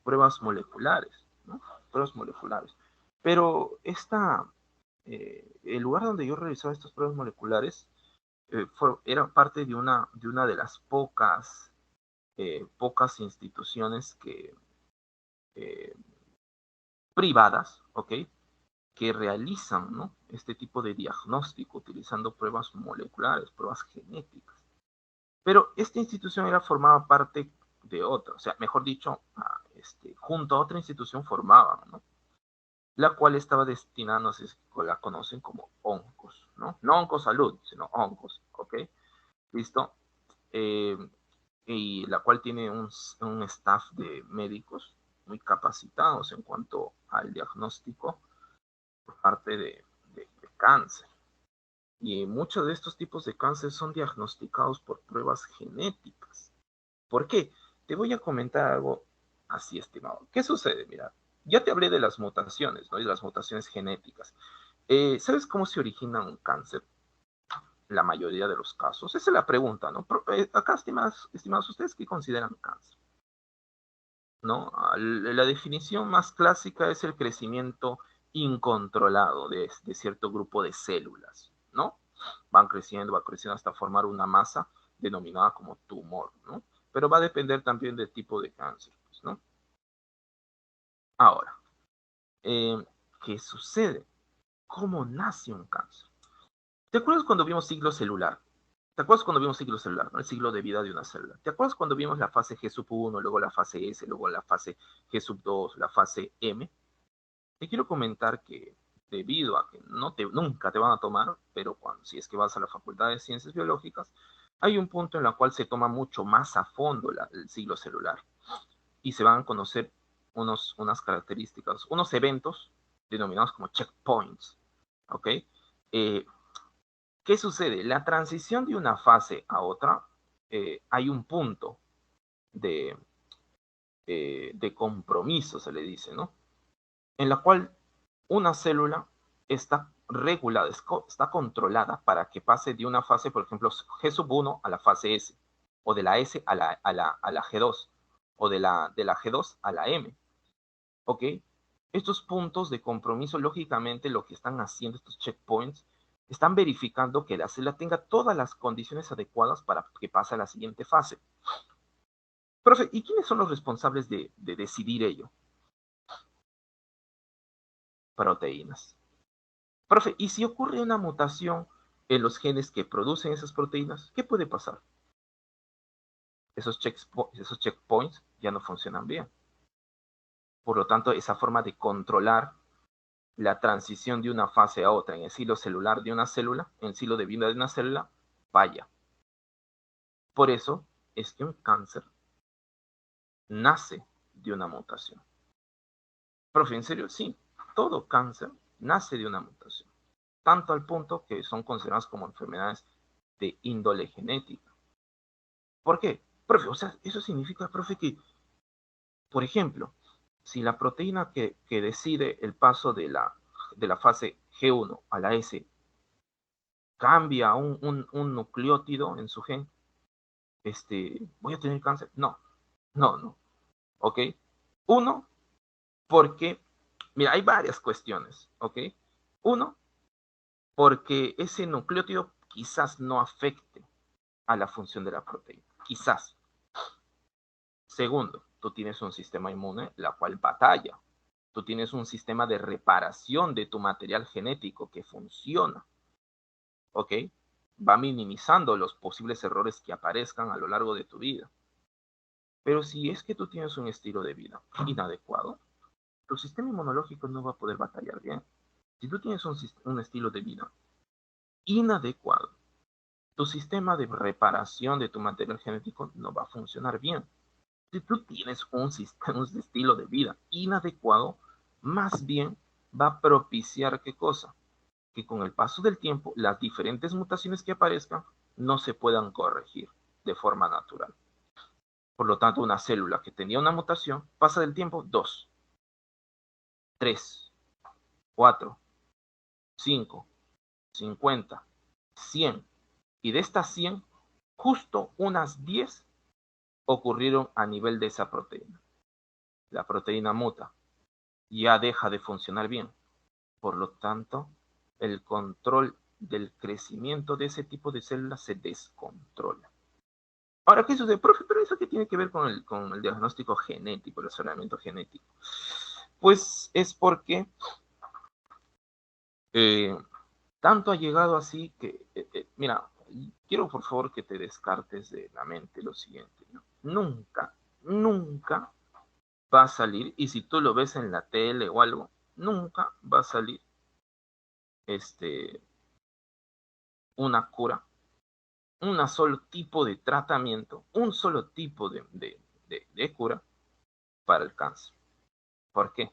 pruebas moleculares, ¿no? Pruebas moleculares. Pero el lugar donde yo realizaba estas pruebas moleculares era parte de una de las pocas instituciones eh, privadas, ¿ok? Que realizan, ¿no? Este tipo de diagnóstico utilizando pruebas moleculares, pruebas genéticas. Pero esta institución formaba parte de otra, o sea, mejor dicho, junto a otra institución formaban, ¿no? La cual estaba destinada, no sé si la conocen como ONCOS, ¿no? No Oncosalud, sino ONCOS, ¿ok? ¿Listo? Eh, y la cual tiene un staff de médicos muy capacitados en cuanto al diagnóstico por parte de cáncer. Y muchos de estos tipos de cáncer son diagnosticados por pruebas genéticas. ¿Por qué? Te voy a comentar algo así, estimado. ¿Qué sucede? Mira, ya te hablé de las mutaciones, ¿no? Y de las mutaciones genéticas. ¿Sabes cómo se origina un cáncer? La mayoría de los casos. Esa es la pregunta, ¿no? Acá, estimados, ¿ustedes qué consideran cáncer? ¿No? La definición más clásica es el crecimiento incontrolado de cierto grupo de células, ¿no? Va creciendo hasta formar una masa denominada como tumor, ¿no? Pero va a depender también del tipo de cáncer, pues, ¿no? Ahora, eh, ¿qué sucede? ¿Cómo nace un cáncer? ¿Te acuerdas cuando vimos ciclo celular? ¿Te acuerdas cuando vimos ciclo celular, ¿no? El ciclo de vida de una célula? ¿Te acuerdas cuando vimos la fase G sub 1, luego la fase S, luego la fase G sub 2, la fase M? Te quiero comentar que debido a que nunca te van a tomar, pero si es que vas a la Facultad de Ciencias Biológicas, hay un punto en el cual se toma mucho más a fondo el ciclo celular y se van a conocer unas características, unos eventos denominados como checkpoints, ¿ok? ¿Qué sucede? La transición de una fase a otra, hay un punto de, de compromiso, se le dice, ¿no? En la cual una célula está regulada, está controlada para que pase de una fase, por ejemplo, G1 a la fase S, o de la S a la G2, o de la G2 a la M, ¿ok? Estos puntos de compromiso, lógicamente, lo que están haciendo estos checkpoints, están verificando que la célula tenga todas las condiciones adecuadas para que pase a la siguiente fase. Profe, ¿y quiénes son los responsables de decidir ello? Proteínas. Profe, ¿y si ocurre una mutación en los genes que producen esas proteínas? ¿Qué puede pasar? Esos checkpoints ya no funcionan bien. Por lo tanto, esa forma de controlar la transición de una fase a otra en el ciclo celular de una célula, en el ciclo de vida de una célula, falla. Por eso es que un cáncer nace de una mutación. Profe, ¿en serio? Sí, todo cáncer nace de una mutación. Tanto al punto que son consideradas como enfermedades de índole genética. ¿Por qué? Profe, o sea, eso significa, profe, que, por ejemplo, si la proteína que decide el paso de la fase G1 a la S cambia un nucleótido en su gen, ¿voy a tener cáncer? No, no, no. ¿Ok? Uno, porque, mira, hay varias cuestiones, ¿ok? Uno, porque ese nucleótido quizás no afecte a la función de la proteína, quizás. Segundo, tú tienes un sistema inmune la cual batalla. Tú tienes un sistema de reparación de tu material genético que funciona, ¿ok? Va minimizando los posibles errores que aparezcan a lo largo de tu vida. Pero si es que tú tienes un estilo de vida inadecuado, tu sistema inmunológico no va a poder batallar bien. Si tú tienes un estilo de vida inadecuado, tu sistema de reparación de tu material genético no va a funcionar bien. Si tú tienes un estilo de vida inadecuado, más bien va a propiciar ¿qué cosa? Que con el paso del tiempo, las diferentes mutaciones que aparezcan no se puedan corregir de forma natural. Por lo tanto, una célula que tenía una mutación pasa del tiempo 2, 3, 4, 5, 50, 100. Y de estas 100, justo unas 10 ocurrieron a nivel de esa proteína. La proteína muta, ya deja de funcionar bien. Por lo tanto, el control del crecimiento de ese tipo de células se descontrola. Ahora, ¿qué sucede, profe? ¿Pero eso qué tiene que ver con el diagnóstico genético, el razonamiento genético? Pues es porque tanto ha llegado así que, mira, quiero por favor que te descartes de la mente lo siguiente, ¿no? Nunca, nunca va a salir, y si tú lo ves en la tele o algo, nunca va a salir una cura, un solo tipo de tratamiento, un solo tipo de cura para el cáncer. ¿Por qué?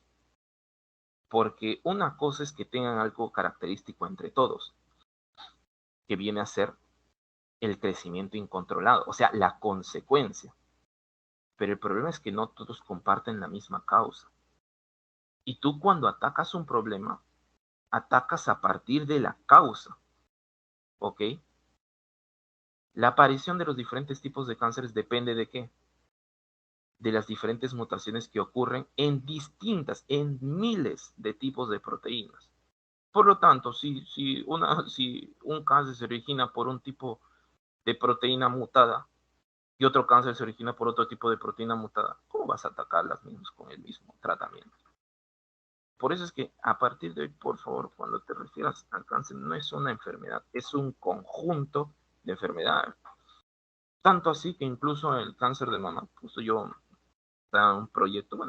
Porque una cosa es que tengan algo característico entre todos, que viene a ser el crecimiento incontrolado, o sea, la consecuencia. Pero el problema es que no todos comparten la misma causa. Y tú cuando atacas un problema, atacas a partir de la causa, ¿ok? La aparición de los diferentes tipos de cánceres depende de qué? De las diferentes mutaciones que ocurren en miles de tipos de proteínas. Por lo tanto, si un cáncer se origina por un tipo de proteína mutada y otro cáncer se origina por otro tipo de proteína mutada, ¿cómo vas a atacar las mismas con el mismo tratamiento? Por eso es que a partir de hoy, por favor, cuando te refieras al cáncer, no es una enfermedad, es un conjunto de enfermedades. Tanto así que incluso el cáncer de mama, justo yo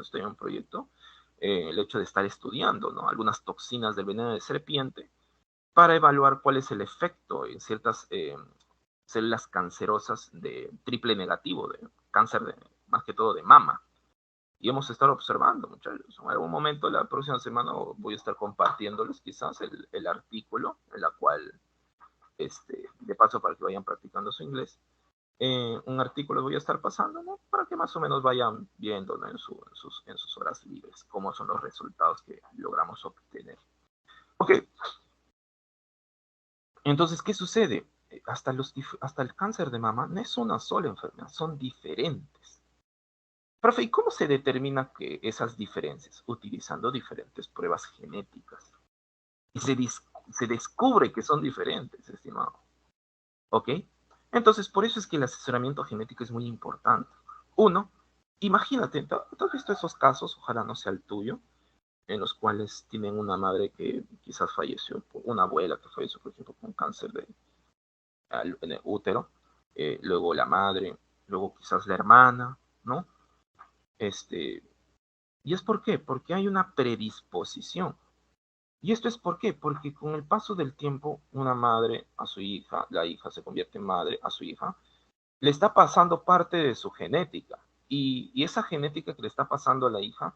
estoy en un proyecto, el hecho de estar estudiando, ¿no? Algunas toxinas del veneno de serpiente para evaluar cuál es el efecto en ciertas células cancerosas de triple negativo, de cáncer más que todo de mama. Y hemos estado observando, muchachos. En algún momento, la próxima semana, voy a estar compartiéndoles quizás el artículo, en la cual, de paso para que vayan practicando su inglés, un artículo voy a estar pasando, ¿no? Para que más o menos vayan viendo, ¿no? En sus horas libres cómo son los resultados que logramos obtener. Ok, entonces, ¿qué sucede? Hasta el cáncer de mama no es una sola enfermedad, son diferentes. Profe, ¿y cómo se determina que esas diferencias? Utilizando diferentes pruebas genéticas. Y se descubre que son diferentes, estimado. ¿Ok? Entonces, por eso es que el asesoramiento genético es muy importante. Uno, imagínate, ¿tú has visto esos casos, ojalá no sea el tuyo, en los cuales tienen una madre que quizás falleció, una abuela que falleció, por ejemplo, con cáncer en el útero, luego la madre, luego quizás la hermana, ¿no? Este, ¿Y es por qué? Porque hay una predisposición. ¿Y esto es por qué? Porque con el paso del tiempo, una madre a su hija, la hija se convierte en madre a su hija, le está pasando parte de su genética. Y esa genética que le está pasando a la hija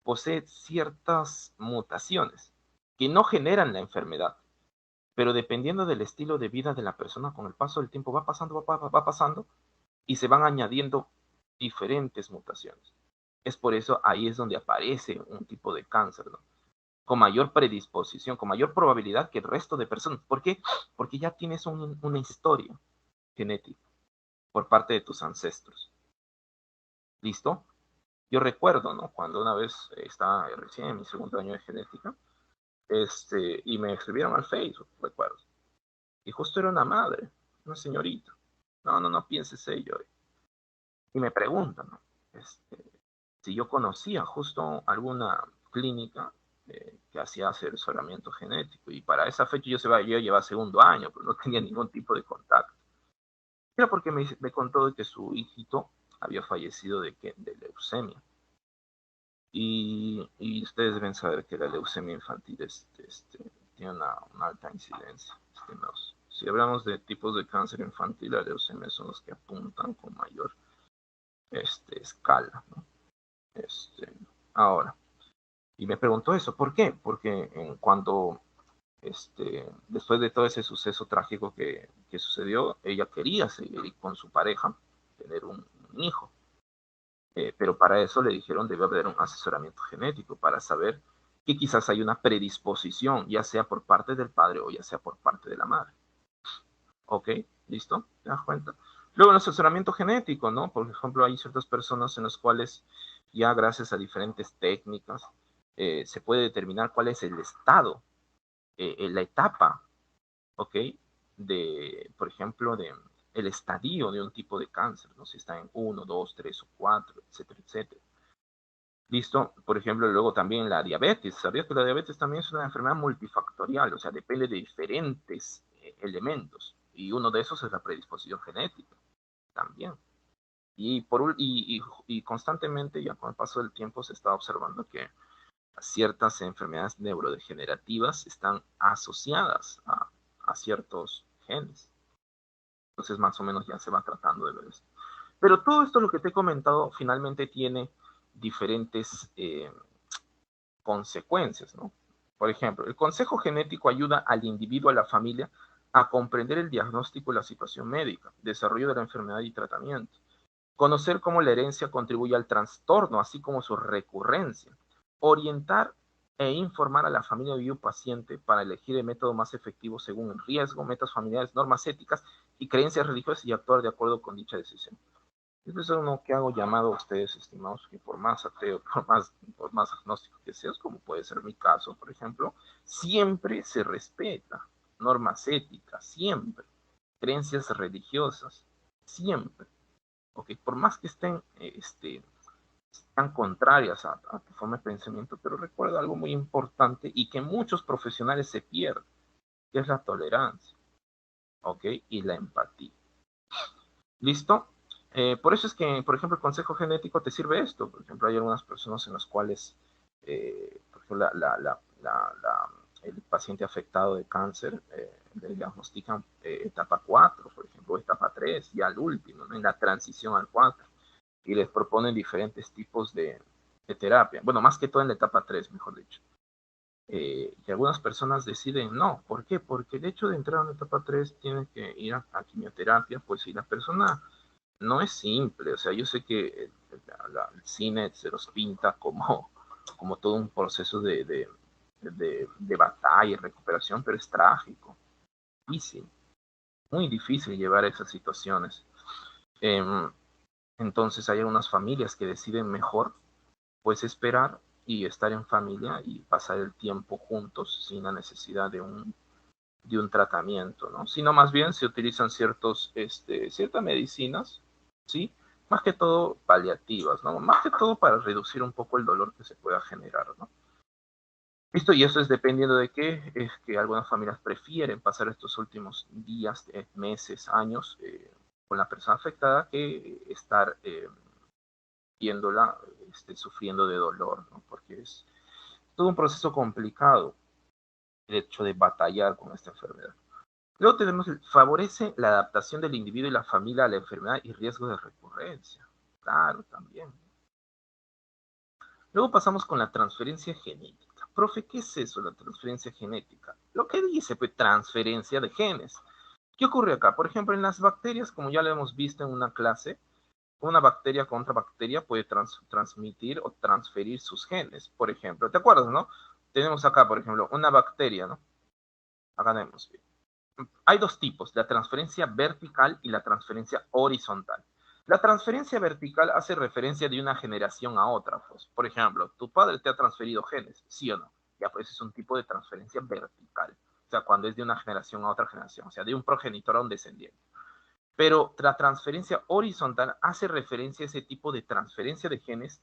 posee ciertas mutaciones que no generan la enfermedad, pero dependiendo del estilo de vida de la persona, con el paso del tiempo va pasando, va pasando, y se van añadiendo diferentes mutaciones. Es por eso ahí es donde aparece un tipo de cáncer, ¿no? Con mayor predisposición, con mayor probabilidad que el resto de personas. ¿Por qué? Porque ya tienes una historia genética por parte de tus ancestros. ¿Listo? Yo recuerdo, ¿no? Cuando una vez estaba recién en mi segundo año de genética, y me escribieron al Facebook, recuerdo. Y justo era una madre, una señorita. No pienses ello. Y me preguntan, ¿no? Si yo conocía justo alguna clínica que hacía asesoramiento genético. Y para esa fecha yo llevaba segundo año, pero no tenía ningún tipo de contacto. Era porque me contó de que su hijito había fallecido de leucemia. Y ustedes deben saber que la leucemia infantil tiene una alta incidencia. Si hablamos de tipos de cáncer infantil, la leucemia son los que apuntan con mayor escala, ¿no? Ahora, y me preguntó eso, ¿por qué? Porque cuando, después de todo ese suceso trágico que sucedió, ella quería seguir con su pareja, tener un hijo. Pero para eso le dijeron debe haber un asesoramiento genético para saber que quizás hay una predisposición, ya sea por parte del padre o ya sea por parte de la madre. ¿Ok? ¿Listo? ¿Te das cuenta? Luego el asesoramiento genético, ¿no? Por ejemplo, hay ciertas personas en las cuales ya gracias a diferentes técnicas se puede determinar cuál es el estado, la etapa, ¿ok? Por ejemplo, el estadio de un tipo de cáncer, ¿no? Si está en 1, 2, 3 o 4, etcétera, etcétera. ¿Listo? Por ejemplo, luego también la diabetes. ¿Sabías que la diabetes también es una enfermedad multifactorial? O sea, depende de diferentes elementos. Y uno de esos es la predisposición genética también. Y constantemente, ya con el paso del tiempo, se está observando que ciertas enfermedades neurodegenerativas están asociadas a ciertos genes. Entonces, más o menos ya se va tratando de ver esto. Pero todo esto, lo que te he comentado, finalmente tiene diferentes consecuencias, ¿no? Por ejemplo, el consejo genético ayuda al individuo, a la familia, a comprender el diagnóstico y la situación médica, desarrollo de la enfermedad y tratamiento, conocer cómo la herencia contribuye al trastorno, así como su recurrencia, orientar e informar a la familia y un paciente para elegir el método más efectivo según el riesgo, metas familiares, normas éticas y creencias religiosas y actuar de acuerdo con dicha decisión. Eso es uno que hago llamado a ustedes, estimados, que por más ateo, por más agnóstico que seas, como puede ser mi caso, por ejemplo, siempre se respeta normas éticas, siempre, creencias religiosas, siempre. Okay, por más que están contrarias a tu forma de pensamiento, pero recuerda algo muy importante y que muchos profesionales se pierden, que es la tolerancia, ¿ok? Y la empatía. ¿Listo? Por eso es que, por ejemplo, el consejo genético te sirve esto. Por ejemplo, hay algunas personas en las cuales, por ejemplo, el paciente afectado de cáncer le diagnostican etapa 4, por ejemplo, etapa 3, ya al último, ¿no? En la transición al 4. Y les proponen diferentes tipos de terapia. Bueno, más que todo en la etapa 3, mejor dicho. Y algunas personas deciden no. ¿Por qué? Porque el hecho de entrar a una etapa 3 tiene que ir a quimioterapia, pues si la persona no es simple, o sea, yo sé que el cine se los pinta como todo un proceso de batalla y recuperación, pero es trágico, difícil, muy difícil llevar esas situaciones. Eh, entonces hay algunas familias que deciden mejor, pues esperar y estar en familia y pasar el tiempo juntos sin la necesidad de un tratamiento, ¿no? Sino más bien se utilizan ciertas medicinas, ¿sí? Más que todo paliativas, ¿no? Más que todo para reducir un poco el dolor que se pueda generar, ¿no? Listo, y eso es dependiendo de qué, es que algunas familias prefieren pasar estos últimos días, meses, años con la persona afectada que estar viéndola sufriendo de dolor, ¿no? Porque es todo un proceso complicado el hecho de batallar con esta enfermedad. Luego tenemos, favorece la adaptación del individuo y la familia a la enfermedad y riesgo de recurrencia. Claro, también. Luego pasamos con la transferencia genética. Profe, ¿qué es eso, la transferencia genética? Lo que dice, pues, transferencia de genes. ¿Qué ocurre acá? Por ejemplo, en las bacterias, como ya lo hemos visto en una clase, una bacteria con otra bacteria puede transmitir o transferir sus genes. Por ejemplo, ¿te acuerdas, no? Tenemos acá, por ejemplo, una bacteria, ¿no? Acá tenemos, hay dos tipos, la transferencia vertical y la transferencia horizontal. La transferencia vertical hace referencia de una generación a otra. Pues. Por ejemplo, tu padre te ha transferido genes, ¿sí o no? Ya, pues es un tipo de transferencia vertical. O sea, cuando es de una generación a otra generación, o sea, de un progenitor a un descendiente. Pero la transferencia horizontal hace referencia a ese tipo de transferencia de genes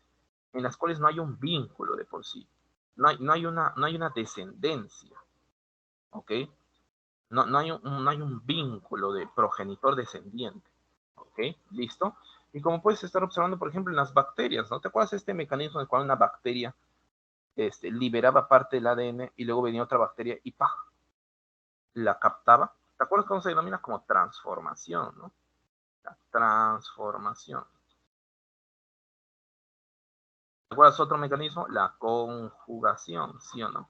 en las cuales no hay un vínculo de por sí. No hay una descendencia. ¿Ok? No hay un vínculo de progenitor descendiente. ¿Ok? ¿Listo? Y como puedes estar observando, por ejemplo, en las bacterias, ¿no? ¿Te acuerdas de este mecanismo en el cual una bacteria liberaba parte del ADN y luego venía otra bacteria y ¡pah! La captaba? ¿Te acuerdas cómo se denomina? Como transformación, ¿no? La transformación. ¿Te acuerdas otro mecanismo? La conjugación, ¿sí o no?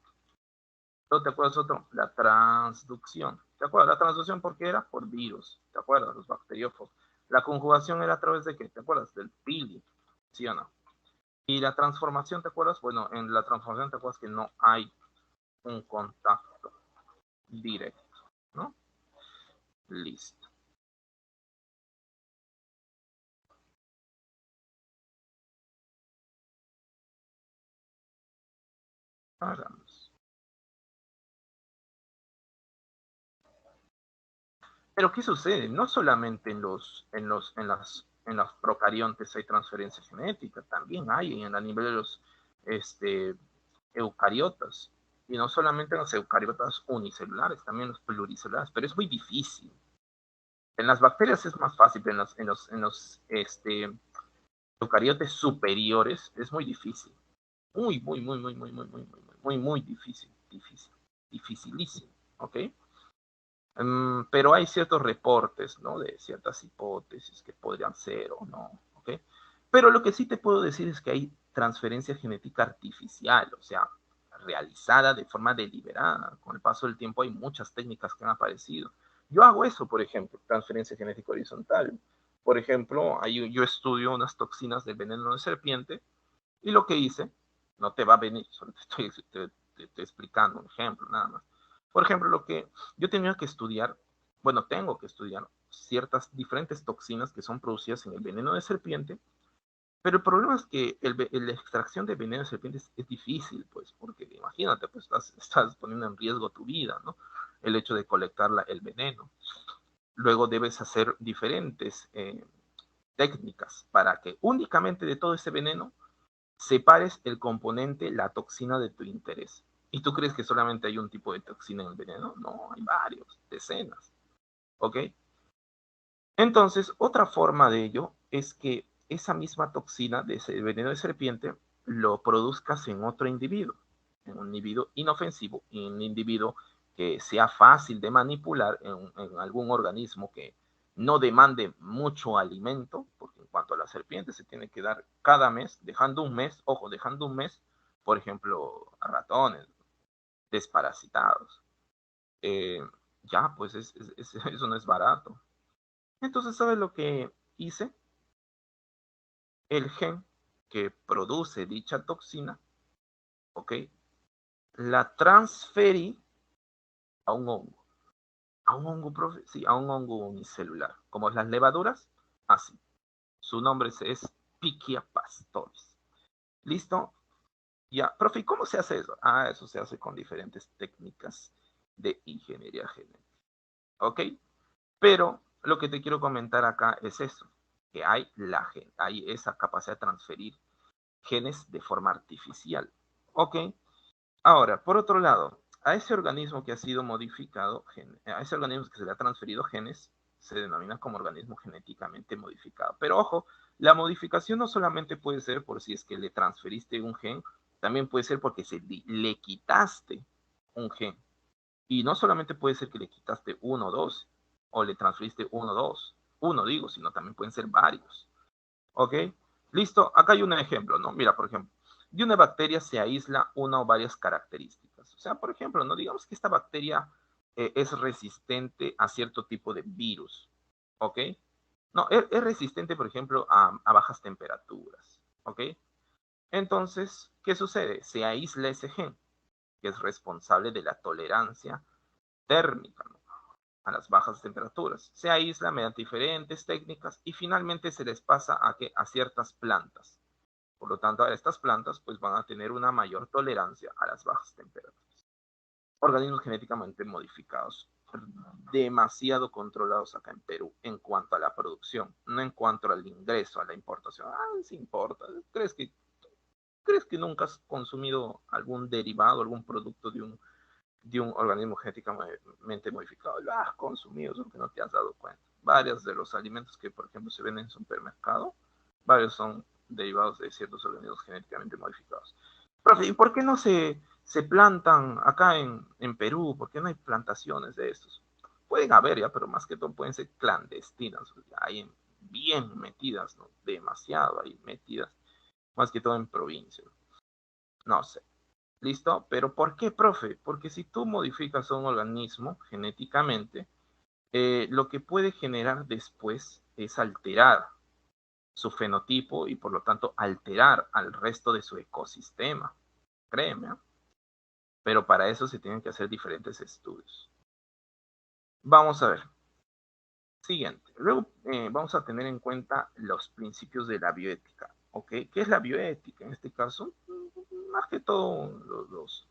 ¿No te acuerdas otro? La transducción. ¿Te acuerdas? La transducción, ¿por qué era? Por virus. ¿Te acuerdas? Los bacteriófagos. La conjugación era a través de qué? ¿Te acuerdas? Del pili. ¿Sí o no? Y la transformación, ¿te acuerdas? Bueno, en la transformación, ¿te acuerdas que no hay un contacto directo? ¿No? Listo. Hagamos. Pero ¿qué sucede? No solamente en los procariontes hay transferencia genética, también hay a nivel de los este, eucariotas. Y no solamente en los eucariotas unicelulares, también en los pluricelulares, pero es muy difícil. En las bacterias es más fácil, pero en los eucariotes superiores es muy difícil. Muy difícil, dificilísimo, ¿ok? Pero hay ciertos reportes, ¿no? De ciertas hipótesis que podrían ser o no, ¿ok? Pero lo que sí te puedo decir es que hay transferencia genética artificial, o sea, realizada de forma deliberada. Con el paso del tiempo hay muchas técnicas que han aparecido. Yo hago eso, por ejemplo, transferencia genética horizontal. Por ejemplo, yo estudio unas toxinas del veneno de serpiente y lo que hice, no te va a venir, solo te estoy explicando un ejemplo, nada más. Por ejemplo, lo que yo tenía que estudiar, bueno, tengo que estudiar ciertas diferentes toxinas que son producidas en el veneno de serpiente, pero el problema es que la extracción de veneno de serpiente es difícil, pues, porque imagínate, pues estás poniendo en riesgo tu vida, ¿no? El hecho de colectar el veneno. Luego debes hacer diferentes técnicas para que únicamente de todo ese veneno separes el componente, la toxina de tu interés. ¿Y tú crees que solamente hay un tipo de toxina en el veneno? No, hay varios, decenas. ¿Ok? Entonces, otra forma de ello es que esa misma toxina de ese veneno de serpiente lo produzcas en otro individuo, en un individuo inofensivo, en un individuo que sea fácil de manipular en algún organismo que no demande mucho alimento, porque en cuanto a la serpiente se tiene que dar cada mes, dejando un mes, ojo, dejando un mes, por ejemplo, a ratones, desparasitados. Ya, pues eso no es barato. Entonces, ¿sabes lo que hice? El gen que produce dicha toxina, ¿ok? La transferí a un hongo. A un hongo, profe, sí, a un hongo unicelular. Como las levaduras, así. Su nombre es Pichia pastoris. ¿Listo? Ya, profe, ¿y cómo se hace eso? Ah, eso se hace con diferentes técnicas de ingeniería genética. ¿Ok? Pero lo que te quiero comentar acá es eso, que hay esa capacidad de transferir genes de forma artificial. ¿Ok? Ahora, por otro lado, a ese organismo que ha sido modificado, a ese organismo que se le ha transferido genes, se denomina como organismo genéticamente modificado. Pero ojo, la modificación no solamente puede ser por si es que le transferiste un gen, también puede ser porque le quitaste un gen. Y no solamente puede ser que le quitaste uno o dos, o le transferiste uno o dos, uno digo, sino también pueden ser varios. ¿Ok? Listo, acá hay un ejemplo, ¿no? Mira, por ejemplo, de una bacteria se aísla una o varias características. O sea, por ejemplo, no digamos que esta bacteria es resistente a cierto tipo de virus. ¿Ok? No, es resistente, por ejemplo, a bajas temperaturas. ¿Ok? Entonces, ¿qué sucede? Se aísla ese gen, que es responsable de la tolerancia térmica, ¿no? A las bajas temperaturas. Se aísla mediante diferentes técnicas y finalmente se les pasa a ciertas plantas. Por lo tanto, a estas plantas pues van a tener una mayor tolerancia a las bajas temperaturas. Organismos genéticamente modificados, demasiado controlados acá en Perú en cuanto a la producción, no en cuanto al ingreso, a la importación. Ah, sí importa. ¿Crees que nunca has consumido algún derivado, algún producto de un organismo genéticamente modificado? Lo has consumido, solo que no te has dado cuenta. Varios de los alimentos que, por ejemplo, se venden en supermercado, varios son derivados de ciertos organismos genéticamente modificados. Profe, ¿y por qué no se plantan acá en Perú? ¿Por qué no hay plantaciones de estos? Pueden haber ya, pero más que todo pueden ser clandestinas, hay bien metidas, ¿no? Demasiado ahí metidas, más que todo en provincia. No sé. ¿Listo? Pero ¿por qué, profe? Porque si tú modificas a un organismo genéticamente, lo que puede generar después es alterar su fenotipo y por lo tanto alterar al resto de su ecosistema. Créeme, ¿eh? Pero para eso se tienen que hacer diferentes estudios. Vamos a ver. Siguiente. Luego vamos a tener en cuenta los principios de la bioética. ¿Ok? ¿Qué es la bioética en este caso? Más que todo los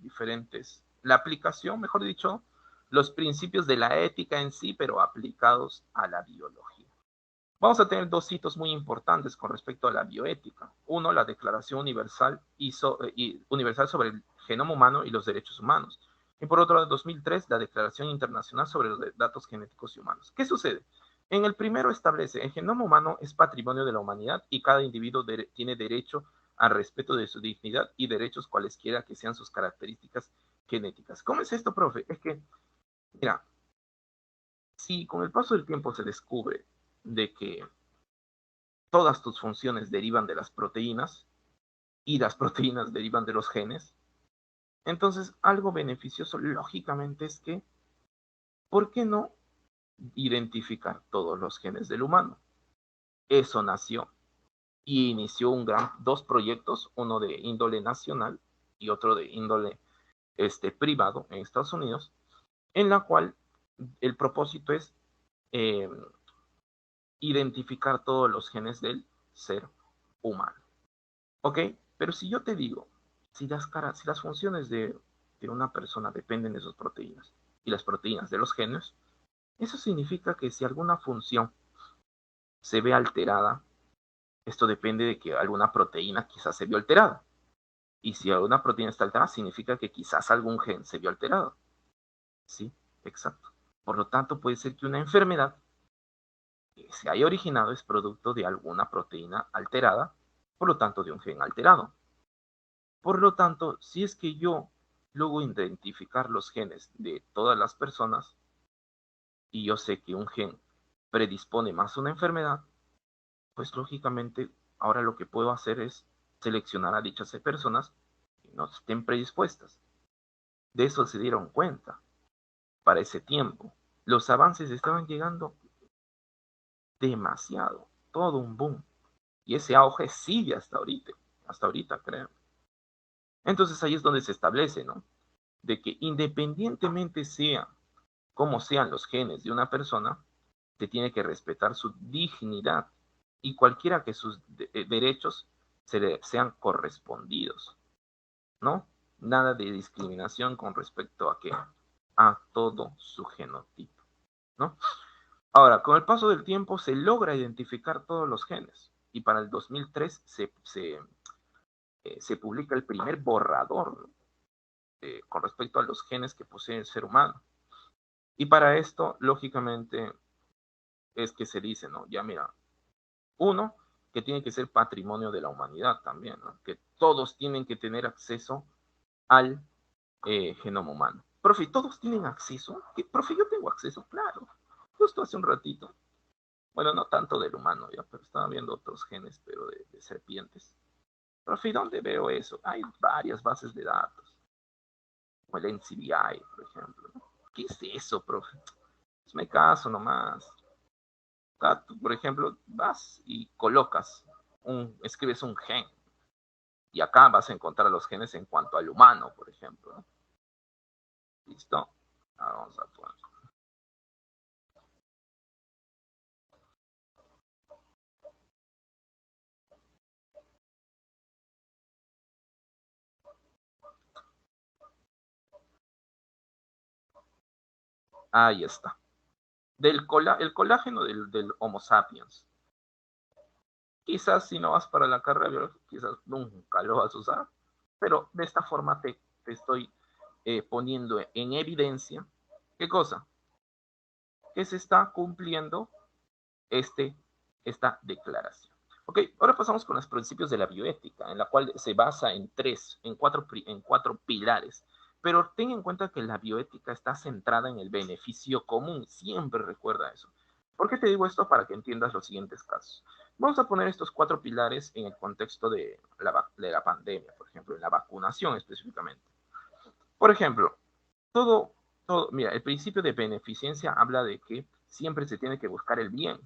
diferentes, la aplicación, mejor dicho, los principios de la ética en sí, pero aplicados a la biología. Vamos a tener dos hitos muy importantes con respecto a la bioética. Uno, la Declaración Universal sobre el Genoma Humano y los Derechos Humanos. Y por otro lado, en 2003, la Declaración Internacional sobre los Datos Genéticos y Humanos. ¿Qué sucede? En el primero establece, el genoma humano es patrimonio de la humanidad y cada individuo tiene derecho al respeto de su dignidad y derechos cualesquiera que sean sus características genéticas. ¿Cómo es esto, profe? Es que, mira, si con el paso del tiempo se descubre de que todas tus funciones derivan de las proteínas y las proteínas derivan de los genes, entonces algo beneficioso lógicamente es que, ¿por qué no identificar todos los genes del humano? Eso nació y inició dos proyectos, uno de índole nacional y otro de índole privado en Estados Unidos, en la cual el propósito es eh, identificar todos los genes del ser humano. ¿Ok? Pero si yo te digo, si las funciones de una persona dependen de sus proteínas y las proteínas de los genes, eso significa que si alguna función se ve alterada, esto depende de que alguna proteína quizás se vio alterada. Y si alguna proteína está alterada, significa que quizás algún gen se vio alterado. Sí, exacto. Por lo tanto, puede ser que una enfermedad que se haya originado es producto de alguna proteína alterada, por lo tanto, de un gen alterado. Por lo tanto, si es que yo logro identificar los genes de todas las personas y yo sé que un gen predispone más a una enfermedad, pues lógicamente ahora lo que puedo hacer es seleccionar a dichas personas que no estén predispuestas. de eso se dieron cuenta para ese tiempo. Los avances estaban llegando demasiado, todo un boom. Y ese auge sigue hasta ahorita, creo. Entonces ahí es donde se establece, ¿no? De que independientemente sea como sean los genes de una persona, se tiene que respetar su dignidad y cualquiera que sus derechos sean correspondidos, ¿no? Nada de discriminación con respecto a qué, a todo su genotipo, ¿no? Ahora, con el paso del tiempo se logra identificar todos los genes y para el 2003 se publica el primer borrador, ¿no? Con respecto a los genes que posee el ser humano. Y para esto, lógicamente, es que se dice, ¿no? Ya mira, uno, que tiene que ser patrimonio de la humanidad también, ¿no? Que todos tienen que tener acceso al genoma humano. Profe, ¿todos tienen acceso? ¿Qué? Profe, yo tengo acceso, claro. Justo hace un ratito. Bueno, no tanto del humano ya, pero estaba viendo otros genes, pero de serpientes. Profe, ¿dónde veo eso? Hay varias bases de datos, como el NCBI, por ejemplo, ¿no? ¿Qué es eso, profe? Hazme caso nomás. Acá tú, por ejemplo, vas y colocas, escribes un gen, y acá vas a encontrar los genes en cuanto al humano, por ejemplo, ¿no? ¿Listo? Ahora vamos a poner. Ahí está. El colágeno del Homo sapiens. Quizás si no vas para la carrera biológica, quizás nunca lo vas a usar, pero de esta forma te estoy poniendo en evidencia, ¿qué cosa? Que se está cumpliendo esta declaración. Ok, ahora pasamos con los principios de la bioética, en la cual se basa en cuatro pilares. Pero ten en cuenta que la bioética está centrada en el beneficio común, siempre recuerda eso. ¿Por qué te digo esto? Para que entiendas los siguientes casos. Vamos a poner estos cuatro pilares en el contexto de la pandemia, por ejemplo, en la vacunación específicamente. Por ejemplo, mira, el principio de beneficencia habla de que siempre se tiene que buscar el bien.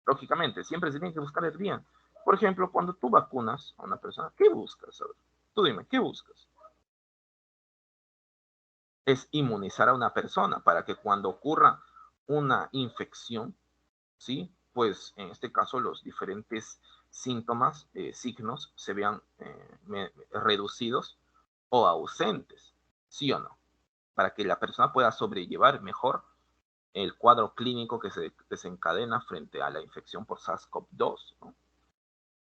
Lógicamente, siempre se tiene que buscar el bien. Por ejemplo, cuando tú vacunas a una persona, ¿qué buscas? A ver, tú dime, ¿qué buscas? Es inmunizar a una persona para que cuando ocurra una infección, ¿sí? Pues en este caso los diferentes síntomas, signos, se vean reducidos o ausentes, ¿sí o no? Para que la persona pueda sobrellevar mejor el cuadro clínico que se desencadena frente a la infección por SARS-CoV-2, ¿no?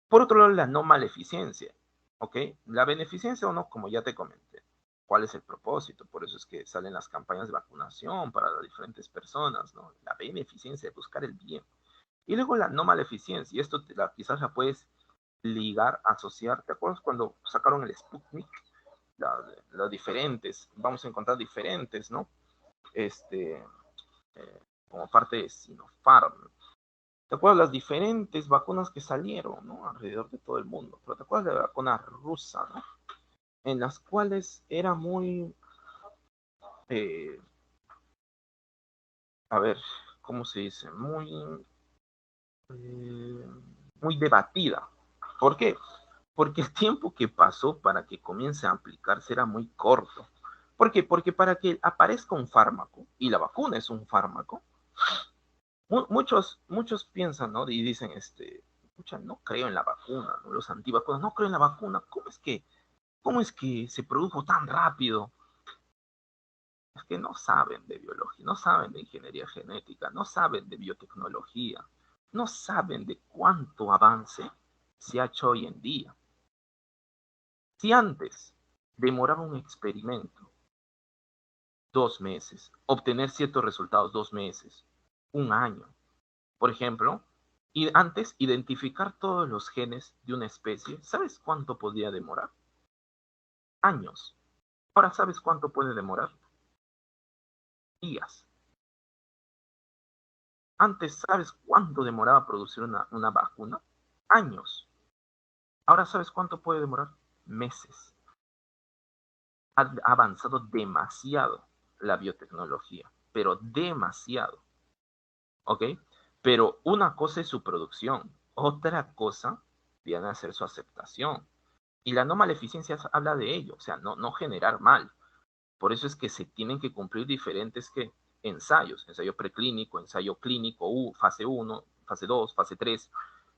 Por otro lado, la no maleficencia, ¿ok? La beneficencia o no, como ya te comenté, ¿cuál es el propósito? Por eso es que salen las campañas de vacunación para las diferentes personas, ¿no? La beneficencia de buscar el bien. Y luego la no maleficencia, y esto quizás la puedes ligar, asociar, ¿te acuerdas cuando sacaron el Sputnik? Las diferentes, vamos a encontrar diferentes, ¿no? Este, como parte de Sinopharm. ¿Te acuerdas las diferentes vacunas que salieron, ¿no? Alrededor de todo el mundo? Pero ¿te acuerdas de la vacuna rusa, ¿no? En las cuales era muy, eh, a ver, ¿cómo se dice? Eh, muy debatida. ¿Por qué? Porque el tiempo que pasó para que comience a aplicarse era muy corto. ¿Por qué? Porque para que aparezca un fármaco, y la vacuna es un fármaco, muchos piensan, ¿no? Y dicen, escucha, no creo en la vacuna, ¿no? Los antivacunas, no creo en la vacuna. Cómo es que se produjo tan rápido? Es que no saben de biología, no saben de ingeniería genética, no saben de biotecnología, no saben de cuánto avance se ha hecho hoy en día. Si antes demoraba un experimento 2 meses, obtener ciertos resultados 2 meses, un año, por ejemplo, y antes identificar todos los genes de una especie, ¿sabes cuánto podía demorar? Años. Ahora, ¿sabes cuánto puede demorar? Días. Antes, ¿sabes cuánto demoraba producir una vacuna? Años. Ahora, ¿sabes cuánto puede demorar? Meses. Ha avanzado demasiado la biotecnología, pero demasiado, ¿ok? Pero una cosa es su producción, otra cosa viene a ser su aceptación. Y la no maleficencia habla de ello, o sea, no generar mal. Por eso es que se tienen que cumplir diferentes ensayos, ensayo preclínico, ensayo clínico, fase 1, fase 2, fase 3,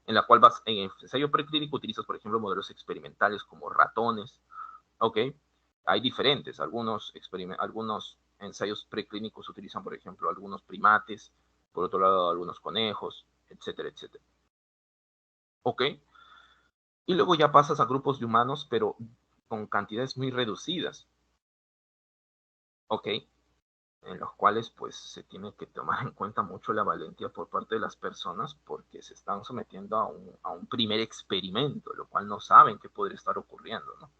en la cual en el ensayo preclínico utilizas, por ejemplo, modelos experimentales como ratones, ¿ok? Hay diferentes, algunos ensayos preclínicos utilizan, por ejemplo, algunos primates, por otro lado, algunos conejos, etcétera, etcétera. ¿Ok? Y luego ya pasas a grupos de humanos, pero con cantidades muy reducidas, ¿ok? En los cuales pues se tiene que tomar en cuenta mucho la valentía por parte de las personas porque se están sometiendo a un primer experimento, lo cual no saben qué podría estar ocurriendo, ¿no?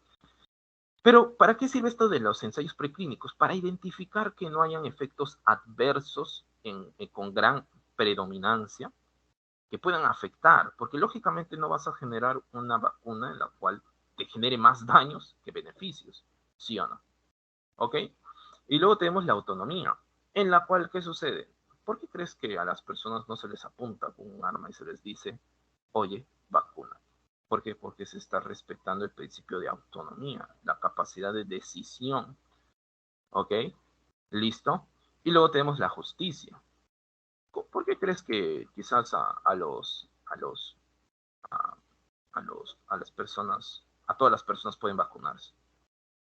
Pero, ¿para qué sirve esto de los ensayos preclínicos? Para identificar que no hayan efectos adversos con gran predominancia que puedan afectar, porque lógicamente no vas a generar una vacuna en la cual te genere más daños que beneficios, ¿sí o no? ¿Ok? Y luego tenemos la autonomía, en la cual, ¿qué sucede? ¿Por qué crees que a las personas no se les apunta con un arma y se les dice, oye, vacuna? ¿Por qué? Porque se está respetando el principio de autonomía, la capacidad de decisión. ¿Ok? ¿Listo? Y luego tenemos la justicia. ¿Por qué crees que quizás a las personas, a todas las personas pueden vacunarse?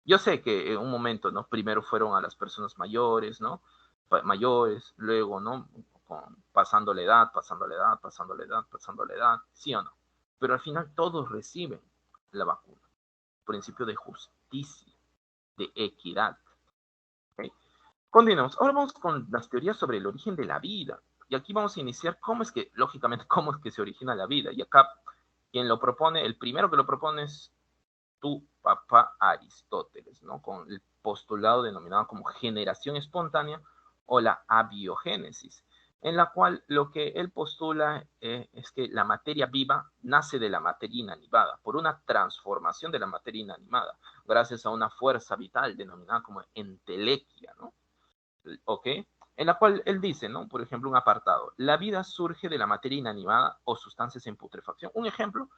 Yo sé que en un momento, ¿no? Primero fueron a las personas mayores, ¿no? Mayores, luego, ¿no? Pasando la edad, pasando la edad, pasando la edad, pasando la edad, ¿sí o no? Pero al final todos reciben la vacuna. Principio de justicia, de equidad. ¿Okay? Continuamos. Ahora vamos con las teorías sobre el origen de la vida. Y aquí vamos a iniciar cómo es que, lógicamente, cómo es que se origina la vida. Y acá, quien lo propone, el primero que lo propone es tu papá Aristóteles, ¿no? Con el postulado denominado como generación espontánea o la abiogénesis, en la cual lo que él postula es que la materia viva nace de la materia inanimada, por una transformación de la materia inanimada, gracias a una fuerza vital denominada como entelequia, ¿no? ¿Ok? En la cual él dice, ¿no? Por ejemplo, un apartado, la vida surge de la materia inanimada o sustancias en putrefacción. Un ejemplo,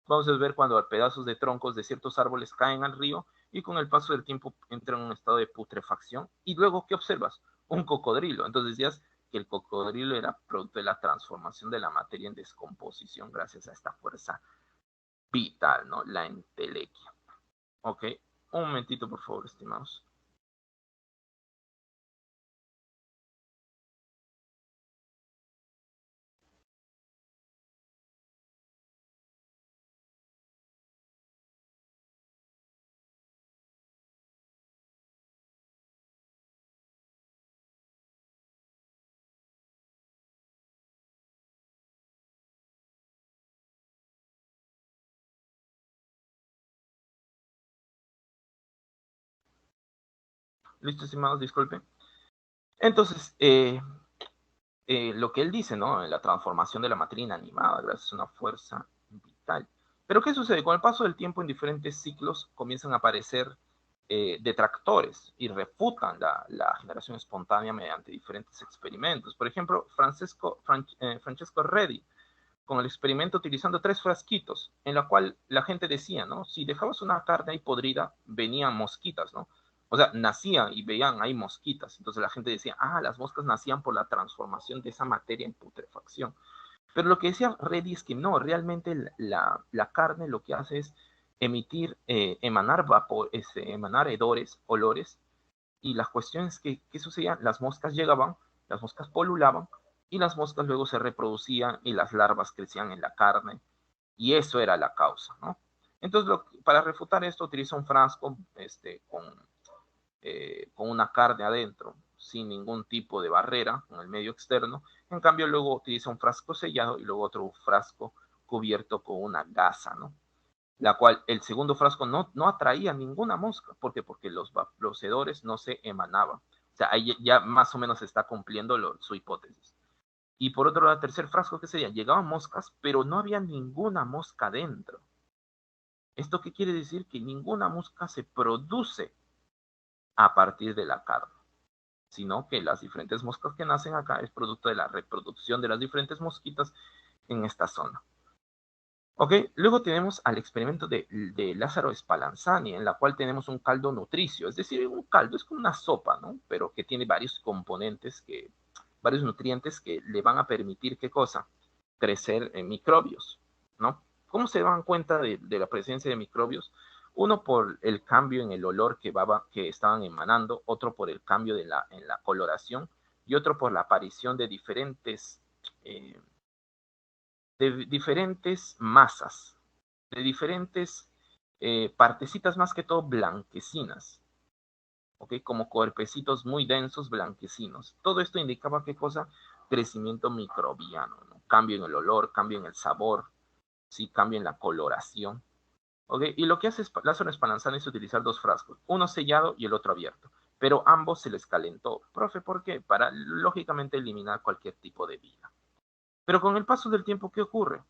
vamos a ver cuando pedazos de troncos de ciertos árboles caen al río y con el paso del tiempo entran en un estado de putrefacción. Y luego, ¿qué observas? Un cocodrilo. Entonces decías que el cocodrilo era producto de la transformación de la materia en descomposición gracias a esta fuerza vital, ¿no? La entelequia. ¿Ok? Un momentito, por favor, estimados. ¿Listo, estimados? Disculpen. Entonces, lo que él dice, ¿no? La transformación de la materia inanimada gracias a una fuerza vital. Pero ¿qué sucede? Con el paso del tiempo en diferentes ciclos comienzan a aparecer detractores y refutan la generación espontánea mediante diferentes experimentos. Por ejemplo, Francesco Redi, con el experimento utilizando 3 frasquitos, en la cual la gente decía, ¿no? Si dejabas una carne ahí podrida, venían mosquitas, ¿no? O sea, nacían y veían ahí mosquitas. Entonces la gente decía, las moscas nacían por la transformación de esa materia en putrefacción. Pero lo que decía Reddy es que no, realmente la carne lo que hace es emanar vapor, emanar hedores, olores, y la cuestión es que, ¿qué sucedía? Las moscas llegaban, las moscas polulaban, y las moscas luego se reproducían y las larvas crecían en la carne, y eso era la causa, ¿no? Entonces, para refutar esto, utiliza un frasco con una carne adentro, sin ningún tipo de barrera, con el medio externo. En cambio, luego utiliza un frasco sellado y luego otro frasco cubierto con una gasa, ¿no? La cual el segundo frasco no atraía ninguna mosca. ¿Por qué? Porque los hedores no se emanaban. O sea, ahí ya más o menos se está cumpliendo su hipótesis. Y por otro lado, el tercer frasco, ¿qué sería? Llegaban moscas, pero no había ninguna mosca dentro. ¿Esto qué quiere decir? Que ninguna mosca se produce a partir de la carne, sino que las diferentes moscas que nacen acá es producto de la reproducción de las diferentes mosquitas en esta zona. Ok, luego tenemos al experimento de Lázaro Spallanzani, en la cual tenemos un caldo nutricio, es decir, un caldo es como una sopa, ¿no? Pero que tiene varios componentes, varios nutrientes que le van a permitir, ¿qué cosa? Crecer en microbios, ¿no? ¿Cómo se dan cuenta de la presencia de microbios? Uno por el cambio en el olor que estaban emanando, otro por el cambio en la coloración y otro por la aparición de diferentes masas, de diferentes partecitas más que todo blanquecinas, ¿ok? Como cuerpecitos muy densos blanquecinos. Todo esto indicaba qué cosa? Crecimiento microbiano, ¿no? Cambio en el olor, cambio en el sabor, ¿sí? Cambio en la coloración, ¿ok? Y lo que hace Lázaro Spallanzani es utilizar dos frascos, uno sellado y el otro abierto, pero ambos se les calentó. Profe, ¿por qué? Para, lógicamente, eliminar cualquier tipo de vida. Pero con el paso del tiempo, ¿qué ocurre?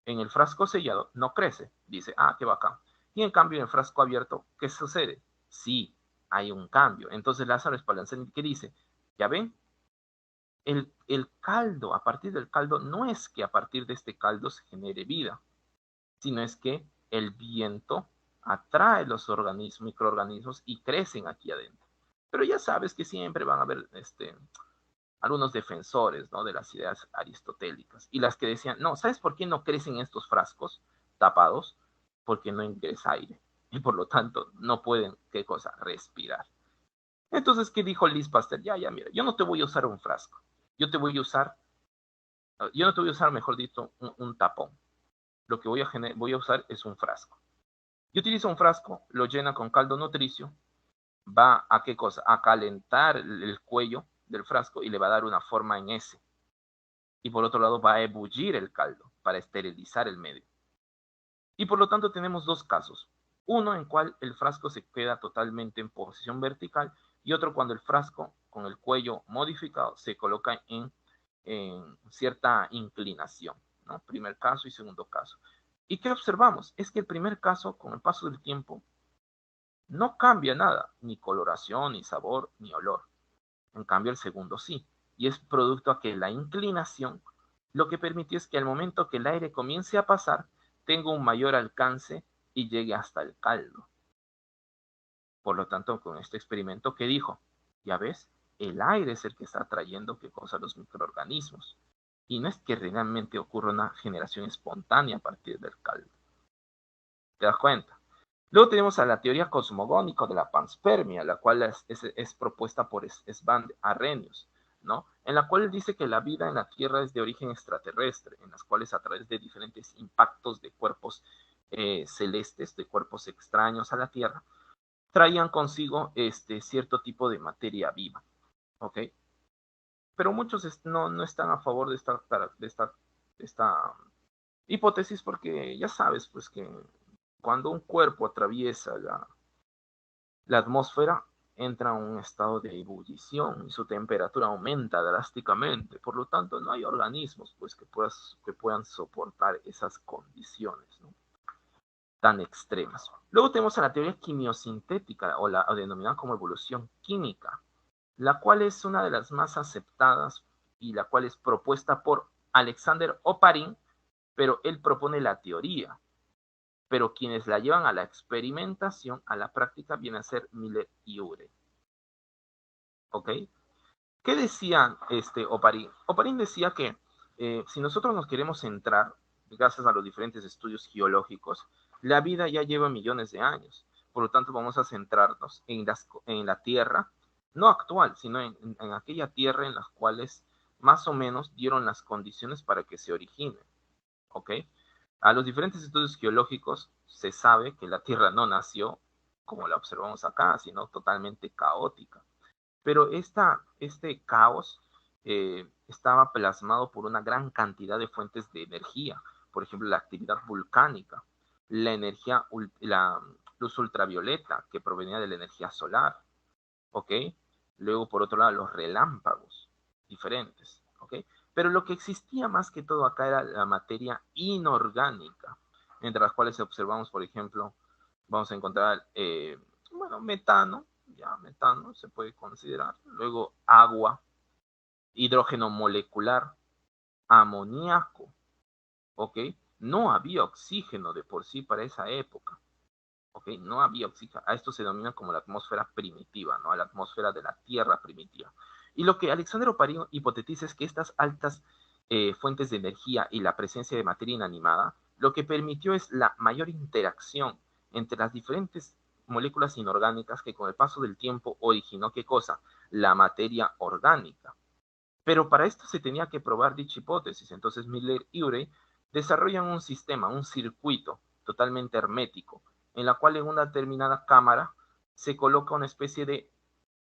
En el frasco sellado no crece. Dice, ah, qué bacán. Y en cambio, en el frasco abierto, ¿qué sucede? Sí, hay un cambio. Entonces Lázaro Spallanzani, ¿qué dice? Ya ven, el caldo, a partir del caldo, no es que a partir de este caldo se genere vida, sino es que el viento atrae los microorganismos y crecen aquí adentro. Pero ya sabes que siempre van a haber algunos defensores, ¿no?, de las ideas aristotélicas, y las que decían, no, ¿sabes por qué no crecen estos frascos tapados? Porque no ingresa aire, y por lo tanto no pueden, ¿qué cosa? Respirar. Entonces, ¿qué dijo Louis Pasteur? Ya, mira, yo no te voy a usar un frasco, yo no te voy a usar, mejor dicho, un tapón. Lo que voy a usar es un frasco. Y utiliza un frasco, lo llena con caldo nutricio, va a qué cosa? A calentar el cuello del frasco y le va a dar una forma en S. Y por otro lado va a ebullir el caldo para esterilizar el medio. Y por lo tanto tenemos dos casos. Uno en cual el frasco se queda totalmente en posición vertical y otro cuando el frasco con el cuello modificado se coloca en cierta inclinación, ¿no? Primer caso y segundo caso. ¿Y qué observamos? Es que el primer caso, con el paso del tiempo, no cambia nada, ni coloración, ni sabor, ni olor. En cambio, el segundo sí. Y es producto a que la inclinación lo que permitió es que al momento que el aire comience a pasar, tenga un mayor alcance y llegue hasta el caldo. Por lo tanto, con este experimento, ¿qué dijo? Ya ves, el aire es el que está atrayendo qué cosa, los microorganismos. Y no es que realmente ocurra una generación espontánea a partir del caldo. ¿Te das cuenta? Luego tenemos a la teoría cosmogónica de la panspermia, la cual es propuesta por Svan Arrhenius, ¿no? En la cual dice que la vida en la Tierra es de origen extraterrestre, en las cuales a través de diferentes impactos de cuerpos celestes, de cuerpos extraños a la Tierra, traían consigo cierto tipo de materia viva, ¿ok? Pero muchos no están a favor de esta hipótesis porque ya sabes, pues que cuando un cuerpo atraviesa la atmósfera, entra en un estado de ebullición y su temperatura aumenta drásticamente. Por lo tanto, no hay organismos pues, que puedan soportar esas condiciones, ¿no?, tan extremas. Luego tenemos a la teoría quimiosintética o denominada como evolución química, la cual es una de las más aceptadas y la cual es propuesta por Alexander Oparin, pero él propone la teoría. Pero quienes la llevan a la experimentación, a la práctica, viene a ser Miller y Urey. ¿Ok? ¿Qué decía Oparin? Oparin decía que si nosotros nos queremos centrar, gracias a los diferentes estudios geológicos, la vida ya lleva millones de años. Por lo tanto, vamos a centrarnos en la Tierra, no actual, sino en aquella Tierra en las cuales más o menos dieron las condiciones para que se origine. ¿Ok? A los diferentes estudios geológicos se sabe que la Tierra no nació como la observamos acá, sino totalmente caótica. Pero este caos estaba plasmado por una gran cantidad de fuentes de energía. Por ejemplo, la actividad volcánica, la luz ultravioleta que provenía de la energía solar, ¿ok? Luego, por otro lado, los relámpagos diferentes, ¿ok? Pero lo que existía más que todo acá era la materia inorgánica, entre las cuales observamos, por ejemplo, vamos a encontrar, metano, ya metano se puede considerar, luego agua, hidrógeno molecular, amoníaco, ¿ok? No había oxígeno de por sí para esa época, ¿ok? No había oxígeno. A esto se denomina como la atmósfera primitiva, ¿no? A la atmósfera de la Tierra primitiva. Y lo que Alexander Oparin hipotetiza es que estas altas fuentes de energía y la presencia de materia inanimada, lo que permitió es la mayor interacción entre las diferentes moléculas inorgánicas que con el paso del tiempo originó, ¿qué cosa? La materia orgánica. Pero para esto se tenía que probar dicha hipótesis. Entonces Miller y Urey desarrollan un sistema, un circuito totalmente hermético, en la cual en una determinada cámara se coloca una especie de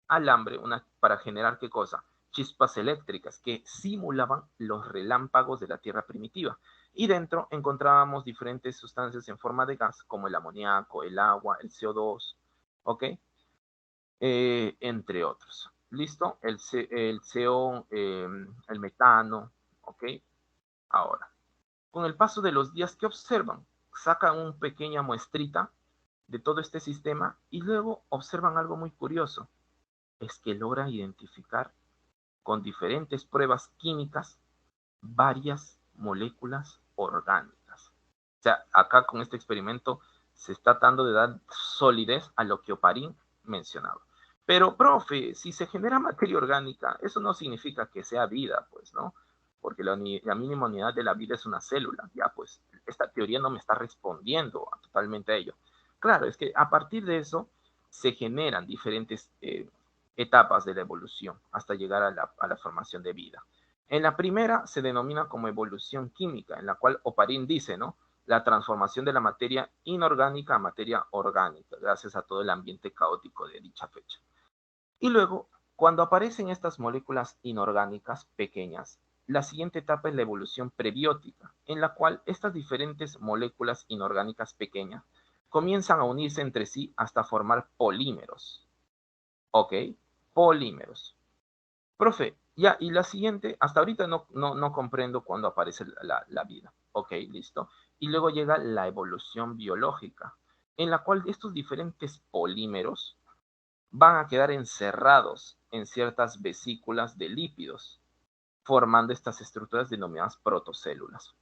alambre para generar ¿qué cosa? Chispas eléctricas que simulaban los relámpagos de la Tierra primitiva. Y dentro encontrábamos diferentes sustancias en forma de gas, como el amoníaco, el agua, el CO2, ¿ok? Entre otros. ¿Listo? El CO, el metano, ¿ok? Ahora, con el paso de los días, ¿qué observan? Sacan una pequeña muestrita de todo este sistema y luego observan algo muy curioso. Es que logran identificar con diferentes pruebas químicas varias moléculas orgánicas. O sea, acá con este experimento se está tratando de dar solidez a lo que Oparin mencionaba. Pero, profe, si se genera materia orgánica, eso no significa que sea vida, pues, ¿no? Porque la mínima unidad de la vida es una célula. Ya, pues, esta teoría no me está respondiendo totalmente a ello. Claro, es que a partir de eso se generan diferentes etapas de la evolución hasta llegar a la formación de vida. En la primera se denomina como evolución química, en la cual Oparin dice, ¿no? La transformación de la materia inorgánica a materia orgánica, gracias a todo el ambiente caótico de dicha fecha. Y luego, cuando aparecen estas moléculas inorgánicas pequeñas, la siguiente etapa es la evolución prebiótica, en la cual estas diferentes moléculas inorgánicas pequeñas comienzan a unirse entre sí hasta formar polímeros. ¿Ok? Polímeros. Profe, ya, y la siguiente, hasta ahorita no comprendo cuándo aparece la vida. Ok, listo. Y luego llega la evolución biológica, en la cual estos diferentes polímeros van a quedar encerrados en ciertas vesículas de lípidos, formando estas estructuras denominadas protocélulas.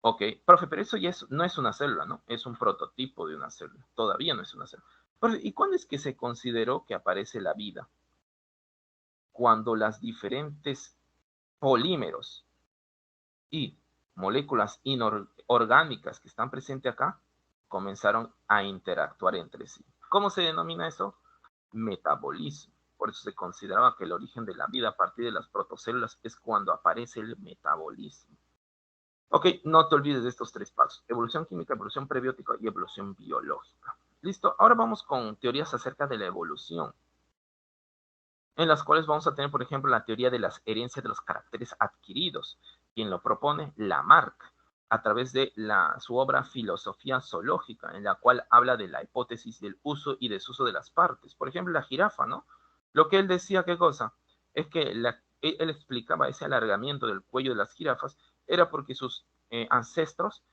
Ok, profe, pero eso ya no es una célula, ¿no? Es un prototipo de una célula. Todavía no es una célula. Profe, ¿y cuándo es que se consideró que aparece la vida? Cuando las diferentes polímeros y moléculas inorgánicas que están presentes acá comenzaron a interactuar entre sí. ¿Cómo se denomina eso? Metabolismo. Por eso se consideraba que el origen de la vida a partir de las protocélulas es cuando aparece el metabolismo. Ok, no te olvides de estos tres pasos. Evolución química, evolución prebiótica y evolución biológica. Listo, ahora vamos con teorías acerca de la evolución, en las cuales vamos a tener, por ejemplo, la teoría de las herencias de los caracteres adquiridos. Quien lo propone, Lamarck, a través de su obra Filosofía Zoológica, en la cual habla de la hipótesis del uso y desuso de las partes. Por ejemplo, la jirafa, ¿no? Lo que él decía, ¿qué cosa? Es que él explicaba ese alargamiento del cuello de las jirafas, era porque sus ancestros,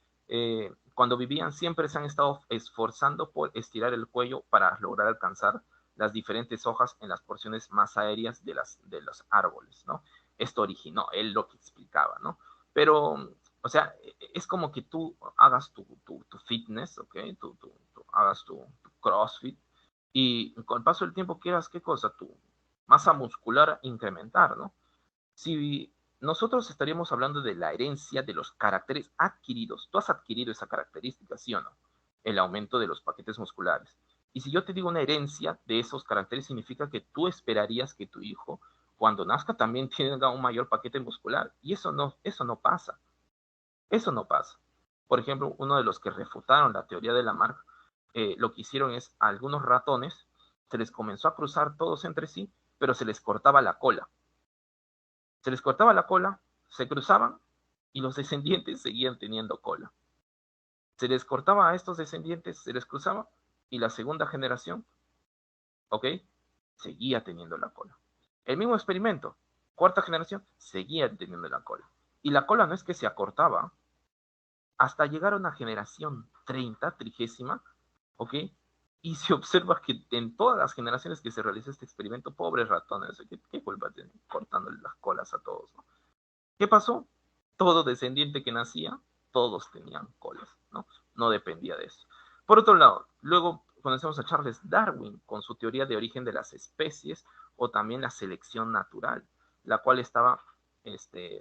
cuando vivían, siempre se han estado esforzando por estirar el cuello para lograr alcanzar las diferentes hojas en las porciones más aéreas de los árboles, ¿no? Esto originó, él lo que explicaba, ¿no? Pero, o sea, es como que tú hagas tu fitness, ¿ok? Hagas tu CrossFit y con el paso del tiempo quieras, ¿qué cosa? Tu masa muscular incrementar, ¿no? Si nosotros estaríamos hablando de la herencia de los caracteres adquiridos, tú has adquirido esa característica, ¿sí o no? El aumento de los paquetes musculares. Y si yo te digo una herencia de esos caracteres, significa que tú esperarías que tu hijo, cuando nazca, también tenga un mayor paquete muscular. Y eso no pasa. Eso no pasa. Por ejemplo, uno de los que refutaron la teoría de Lamarck, lo que hicieron es a algunos ratones se les comenzó a cruzar todos entre sí, pero se les cortaba la cola. Se les cortaba la cola, se cruzaban y los descendientes seguían teniendo cola. Se les cortaba a estos descendientes, se les cruzaba y la segunda generación, ¿ok? Seguía teniendo la cola. El mismo experimento, cuarta generación, seguía teniendo la cola. Y la cola no es que se acortaba, hasta llegar a una generación 30, trigésima, ¿ok? Y se observa que en todas las generaciones que se realizó este experimento, pobres ratones, ¿qué culpa tienen cortándole las colas a todos, ¿no? ¿Qué pasó? Todo descendiente que nacía, todos tenían colas, ¿no? No dependía de eso. Por otro lado, luego conocemos a Charles Darwin con su teoría de origen de las especies o también la selección natural, la cual estaba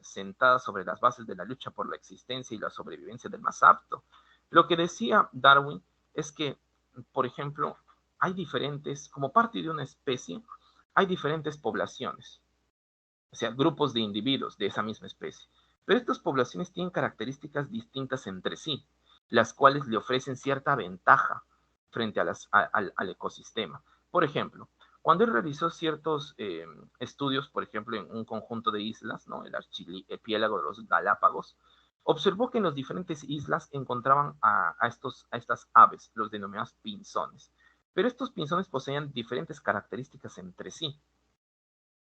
sentada sobre las bases de la lucha por la existencia y la sobrevivencia del más apto. Lo que decía Darwin es que, por ejemplo, hay diferentes, como parte de una especie, hay diferentes poblaciones, o sea, grupos de individuos de esa misma especie. Pero estas poblaciones tienen características distintas entre sí, las cuales le ofrecen cierta ventaja frente al ecosistema. Por ejemplo, cuando él realizó ciertos estudios, por ejemplo, en un conjunto de islas, ¿no? El archipiélago de los Galápagos, observó que en las diferentes islas encontraban a estas aves, los denominados pinzones. Pero estos pinzones poseían diferentes características entre sí.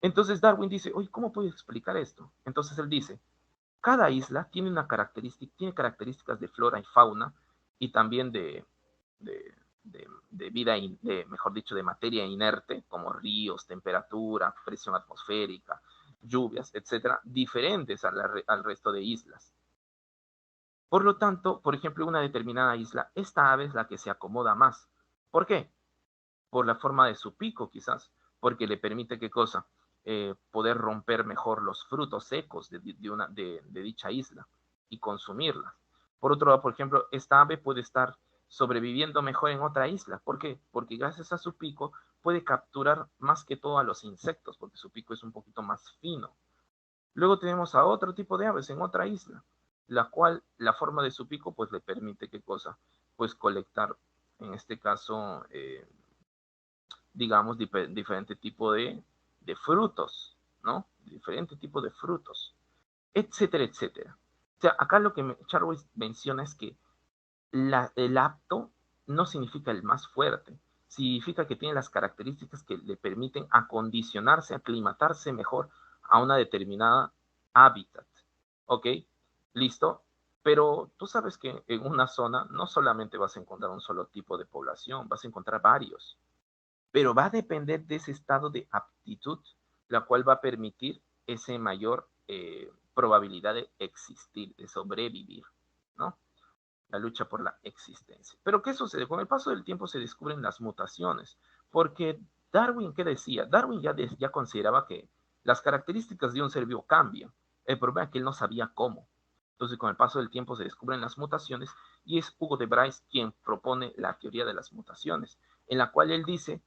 Entonces Darwin dice, oye, ¿cómo puedo explicar esto? Entonces él dice, cada isla tiene tiene características de flora y fauna y también de vida, mejor dicho, de materia inerte, como ríos, temperatura, presión atmosférica, lluvias, etcétera, diferentes al resto de islas. Por lo tanto, por ejemplo, una determinada isla, esta ave es la que se acomoda más. ¿Por qué? Por la forma de su pico, quizás, porque le permite, ¿qué cosa? Poder romper mejor los frutos secos de dicha isla y consumirlas. Por otro lado, por ejemplo, esta ave puede estar sobreviviendo mejor en otra isla. ¿Por qué? Porque gracias a su pico puede capturar más que todo a los insectos, porque su pico es un poquito más fino. Luego tenemos a otro tipo de aves en otra isla, la cual la forma de su pico pues le permite, ¿qué cosa? Pues colectar, en este caso, digamos, diferente tipo de frutos, ¿no? Diferente tipo de frutos, etcétera, etcétera. O sea, acá lo que Charles menciona es que el apto no significa el más fuerte, significa que tiene las características que le permiten acondicionarse, aclimatarse mejor a una determinada hábitat. ¿Ok? ¿Listo? Pero tú sabes que en una zona no solamente vas a encontrar un solo tipo de población, vas a encontrar varios, pero va a depender de ese estado de aptitud, la cual va a permitir esa mayor probabilidad de existir, de sobrevivir, ¿no? La lucha por la existencia. Pero ¿qué sucede? Con el paso del tiempo se descubren las mutaciones, porque Darwin, ¿qué decía? Darwin ya consideraba que las características de un ser vivo cambian. El problema es que él no sabía cómo. Entonces, con el paso del tiempo se descubren las mutaciones y es Hugo de Bryce quien propone la teoría de las mutaciones, en la cual él dice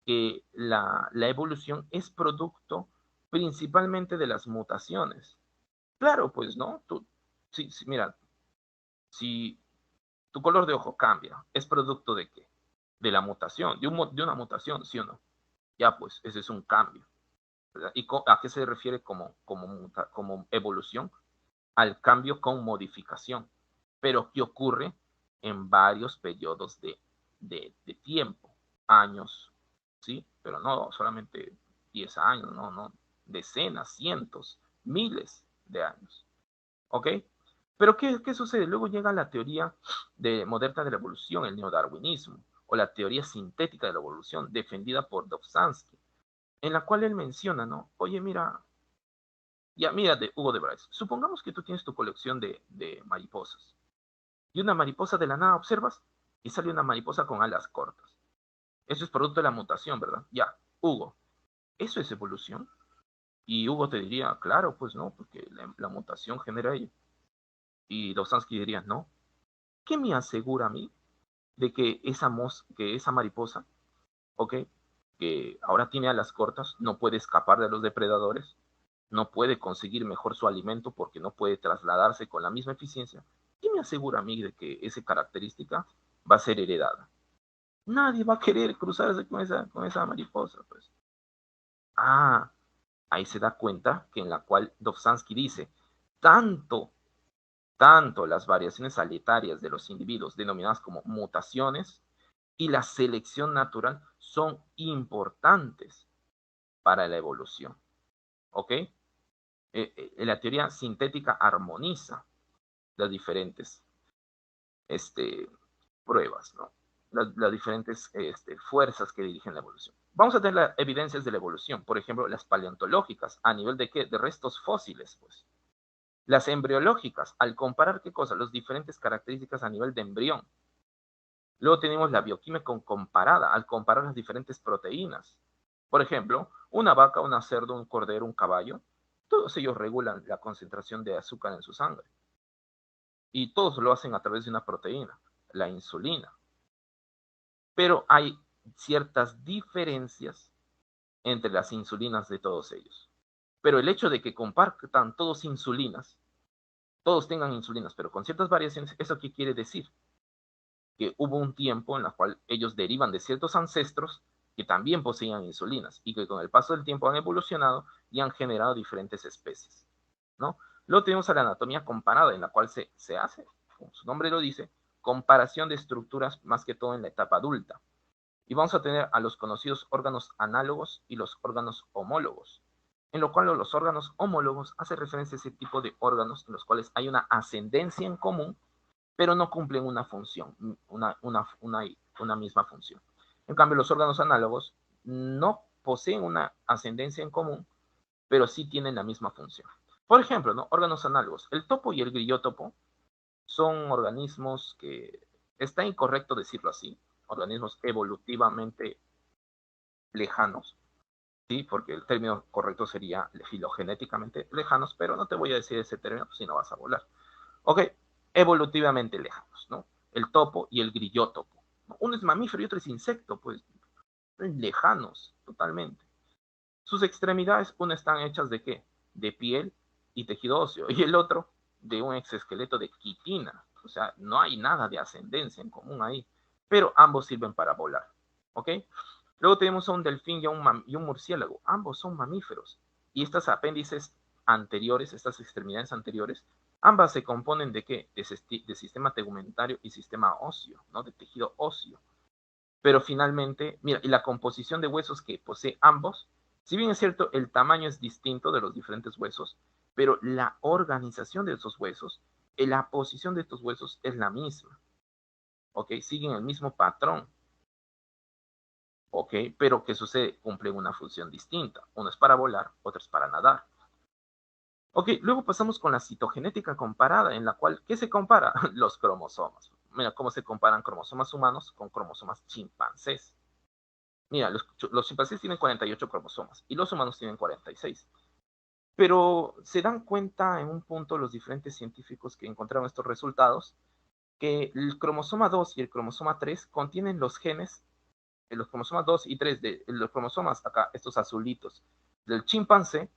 que la evolución es producto principalmente de las mutaciones. Claro, pues, ¿no? Sí, sí, mira, si tu color de ojo cambia, ¿es producto de qué? De la mutación, de una mutación, ¿sí o no? Ya, pues, ese es un cambio, ¿verdad? ¿Y a qué se refiere como evolución? Al cambio con modificación, pero que ocurre en varios periodos de tiempo, años, ¿sí? Pero no solamente 10 años, no, decenas, cientos, miles de años, ¿ok? Pero ¿qué sucede? Luego llega la teoría moderna de la evolución, el neodarwinismo, o la teoría sintética de la evolución, defendida por Dobzhansky, en la cual él menciona, ¿no? Oye, mira, ya mira de Hugo de Bryce, supongamos que tú tienes tu colección de mariposas, y una mariposa de la nada observas y sale una mariposa con alas cortas. Eso es producto de la mutación, ¿verdad? Ya, Hugo, ¿eso es evolución? Y Hugo te diría, claro, pues no, porque la mutación genera ello. Y Dobzhansky diría, no. ¿Qué me asegura a mí de que esa mariposa, ¿ok? Que ahora tiene alas cortas, no puede escapar de los depredadores, no puede conseguir mejor su alimento porque no puede trasladarse con la misma eficiencia? ¿Qué me asegura a mí de que esa característica va a ser heredada? Nadie va a querer cruzarse con esa mariposa, pues. Ah, ahí se da cuenta que en la cual Dobzhansky dice, tanto, tanto las variaciones aleatorias de los individuos, denominadas como mutaciones, y la selección natural son importantes para la evolución. ¿Ok? La teoría sintética armoniza las diferentes pruebas, ¿no? las diferentes fuerzas que dirigen la evolución. Vamos a tener las evidencias de la evolución, por ejemplo, las paleontológicas, a nivel de ¿qué? De restos fósiles, pues. Las embriológicas, al comparar ¿qué cosa? Las diferentes características a nivel de embrión. Luego tenemos la bioquímica comparada, al comparar las diferentes proteínas. Por ejemplo, una vaca, un cerdo, un cordero, un caballo, todos ellos regulan la concentración de azúcar en su sangre. Y todos lo hacen a través de una proteína, la insulina. Pero hay ciertas diferencias entre las insulinas de todos ellos. Pero el hecho de que compartan todos insulinas, todos tengan insulinas, pero con ciertas variaciones, ¿eso qué quiere decir? Que hubo un tiempo en el cual ellos derivan de ciertos ancestros que también poseían insulinas y que con el paso del tiempo han evolucionado y han generado diferentes especies, ¿no? Luego tenemos a la anatomía comparada, en la cual se hace, como su nombre lo dice, comparación de estructuras más que todo en la etapa adulta. Y vamos a tener a los conocidos órganos análogos y los órganos homólogos, en lo cual los órganos homólogos hacen referencia a ese tipo de órganos en los cuales hay una ascendencia en común, pero no cumplen una función, una misma función. En cambio, los órganos análogos no poseen una ascendencia en común, pero sí tienen la misma función. Por ejemplo, ¿no? Órganos análogos. El topo y el grillótopo son organismos que, está incorrecto decirlo así, organismos evolutivamente lejanos, ¿sí? Porque el término correcto sería filogenéticamente lejanos, pero no te voy a decir ese término si no vas a volar. Ok, evolutivamente lejanos, ¿no? El topo y el grillótopo. Uno es mamífero y otro es insecto, pues lejanos totalmente. Sus extremidades, una están hechas de ¿qué? De piel y tejido óseo, y el otro de un exoesqueleto de quitina. O sea, no hay nada de ascendencia en común ahí, pero ambos sirven para volar, ¿ok? Luego tenemos a un delfín y un murciélago. Ambos son mamíferos. Y estas apéndices anteriores, estas extremidades anteriores, ambas se componen de ¿qué? De sistema tegumentario y sistema óseo, ¿no? De tejido óseo. Pero finalmente, mira, y la composición de huesos que posee ambos, si bien es cierto, el tamaño es distinto de los diferentes huesos, pero la organización de esos huesos, la posición de estos huesos es la misma, ¿ok? Siguen el mismo patrón, ¿ok? Pero ¿qué sucede? Cumplen una función distinta. Uno es para volar, otro es para nadar. Ok, luego pasamos con la citogenética comparada, en la cual, ¿qué se compara? Los cromosomas. Mira cómo se comparan cromosomas humanos con cromosomas chimpancés. Mira, los chimpancés tienen 48 cromosomas y los humanos tienen 46. Pero se dan cuenta en un punto los diferentes científicos que encontraron estos resultados, que el cromosoma 2 y el cromosoma 3 contienen los genes, los cromosomas 2 y 3 de los cromosomas, acá, estos azulitos, del chimpancé,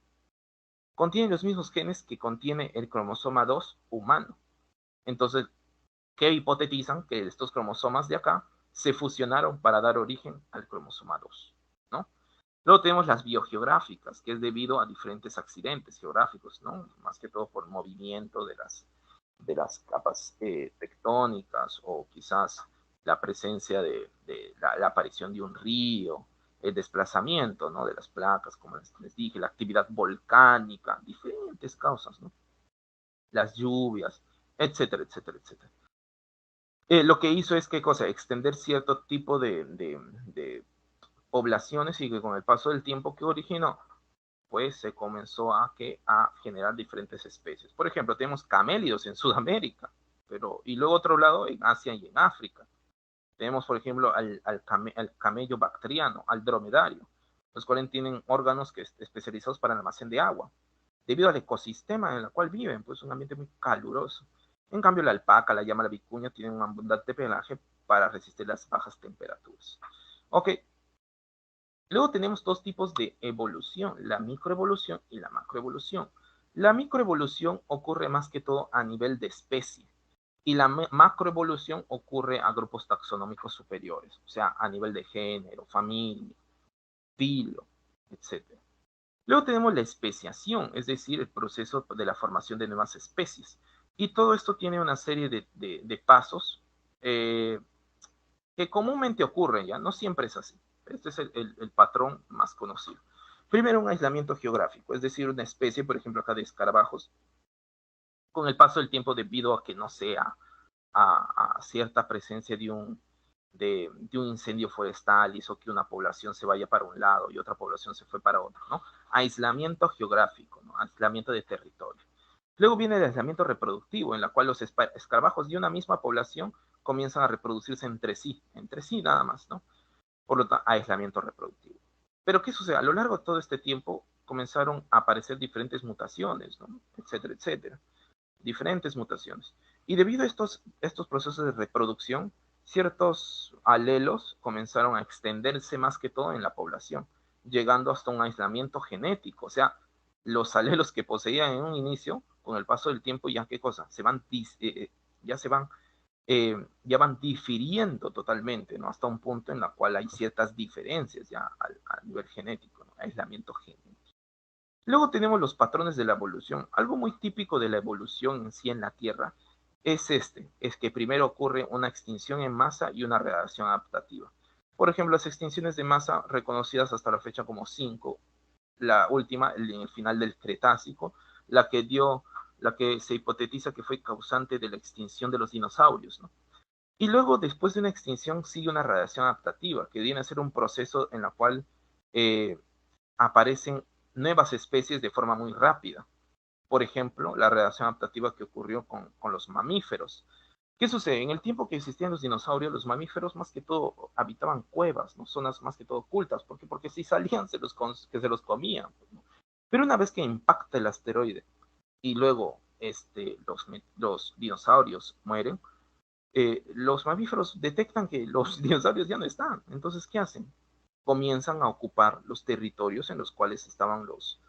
contienen los mismos genes que contiene el cromosoma 2 humano. Entonces, ¿qué hipotetizan? Que estos cromosomas de acá se fusionaron para dar origen al cromosoma 2, ¿no? Luego tenemos las biogeográficas, que es debido a diferentes accidentes geográficos, ¿no? Más que todo por movimiento de las capas tectónicas o quizás la presencia de la aparición de un río, el desplazamiento, ¿no? De las placas, como les dije, la actividad volcánica, diferentes causas, ¿no? Las lluvias, etcétera, etcétera, etcétera. Lo que hizo es, ¿qué cosa? Extender cierto tipo de poblaciones y que con el paso del tiempo que originó, pues se comenzó a generar diferentes especies. Por ejemplo, tenemos camélidos en Sudamérica, y luego otro lado en Asia y en África. Tenemos, por ejemplo, al camello bactriano, al dromedario, los cuales tienen órganos especializados para el almacén de agua, debido al ecosistema en el cual viven, pues un ambiente muy caluroso. En cambio, la alpaca, la llama, la vicuña tienen un abundante pelaje para resistir las bajas temperaturas. Ok, luego tenemos dos tipos de evolución, la microevolución y la macroevolución. La microevolución ocurre más que todo a nivel de especie y la macroevolución ocurre a grupos taxonómicos superiores, o sea, a nivel de género, familia, filo, etc. Luego tenemos la especiación, es decir, el proceso de la formación de nuevas especies. Y todo esto tiene una serie de pasos que comúnmente ocurren, ¿ya? No siempre es así. Este es el patrón más conocido. Primero, un aislamiento geográfico, es decir, una especie, por ejemplo, acá de escarabajos, con el paso del tiempo debido a que no sea a cierta presencia de un incendio forestal hizo que una población se vaya para un lado y otra población se fue para otro, ¿no? Aislamiento geográfico, ¿no? Aislamiento de territorio. Luego viene el aislamiento reproductivo, en la cual los escarabajos de una misma población comienzan a reproducirse entre sí nada más, ¿no? Por lo tanto, aislamiento reproductivo. Pero ¿qué sucede? A lo largo de todo este tiempo comenzaron a aparecer diferentes mutaciones, ¿no? Etcétera, etcétera. Diferentes mutaciones. Y debido a estos procesos de reproducción, ciertos alelos comenzaron a extenderse más que todo en la población, llegando hasta un aislamiento genético. O sea, los alelos que poseían en un inicio, con el paso del tiempo, ya qué cosa, ya se van ya van difiriendo totalmente, ¿no? Hasta un punto en el cual hay ciertas diferencias ya a nivel genético, ¿no? Aislamiento genético. Luego tenemos los patrones de la evolución. Algo muy típico de la evolución en sí en la Tierra es que primero ocurre una extinción en masa y una reacción adaptativa. Por ejemplo, las extinciones de masa reconocidas hasta la fecha como 5, la última, en el final del Cretácico, la que se hipotetiza que fue causante de la extinción de los dinosaurios, ¿no? Y luego, después de una extinción, sigue una radiación adaptativa, que viene a ser un proceso en la cual eh, aparecen nuevas especies de forma muy rápida. Por ejemplo, la radiación adaptativa que ocurrió con los mamíferos. ¿Qué sucede? En el tiempo que existían los dinosaurios, los mamíferos más que todo habitaban cuevas, ¿no? Zonas más que todo ocultas. ¿Por qué? Porque si salían, que se los comían, ¿no? Pero una vez que impacta el asteroide y luego los dinosaurios mueren, los mamíferos detectan que los dinosaurios ya no están. Entonces, ¿qué hacen? Comienzan a ocupar los territorios en los cuales estaban los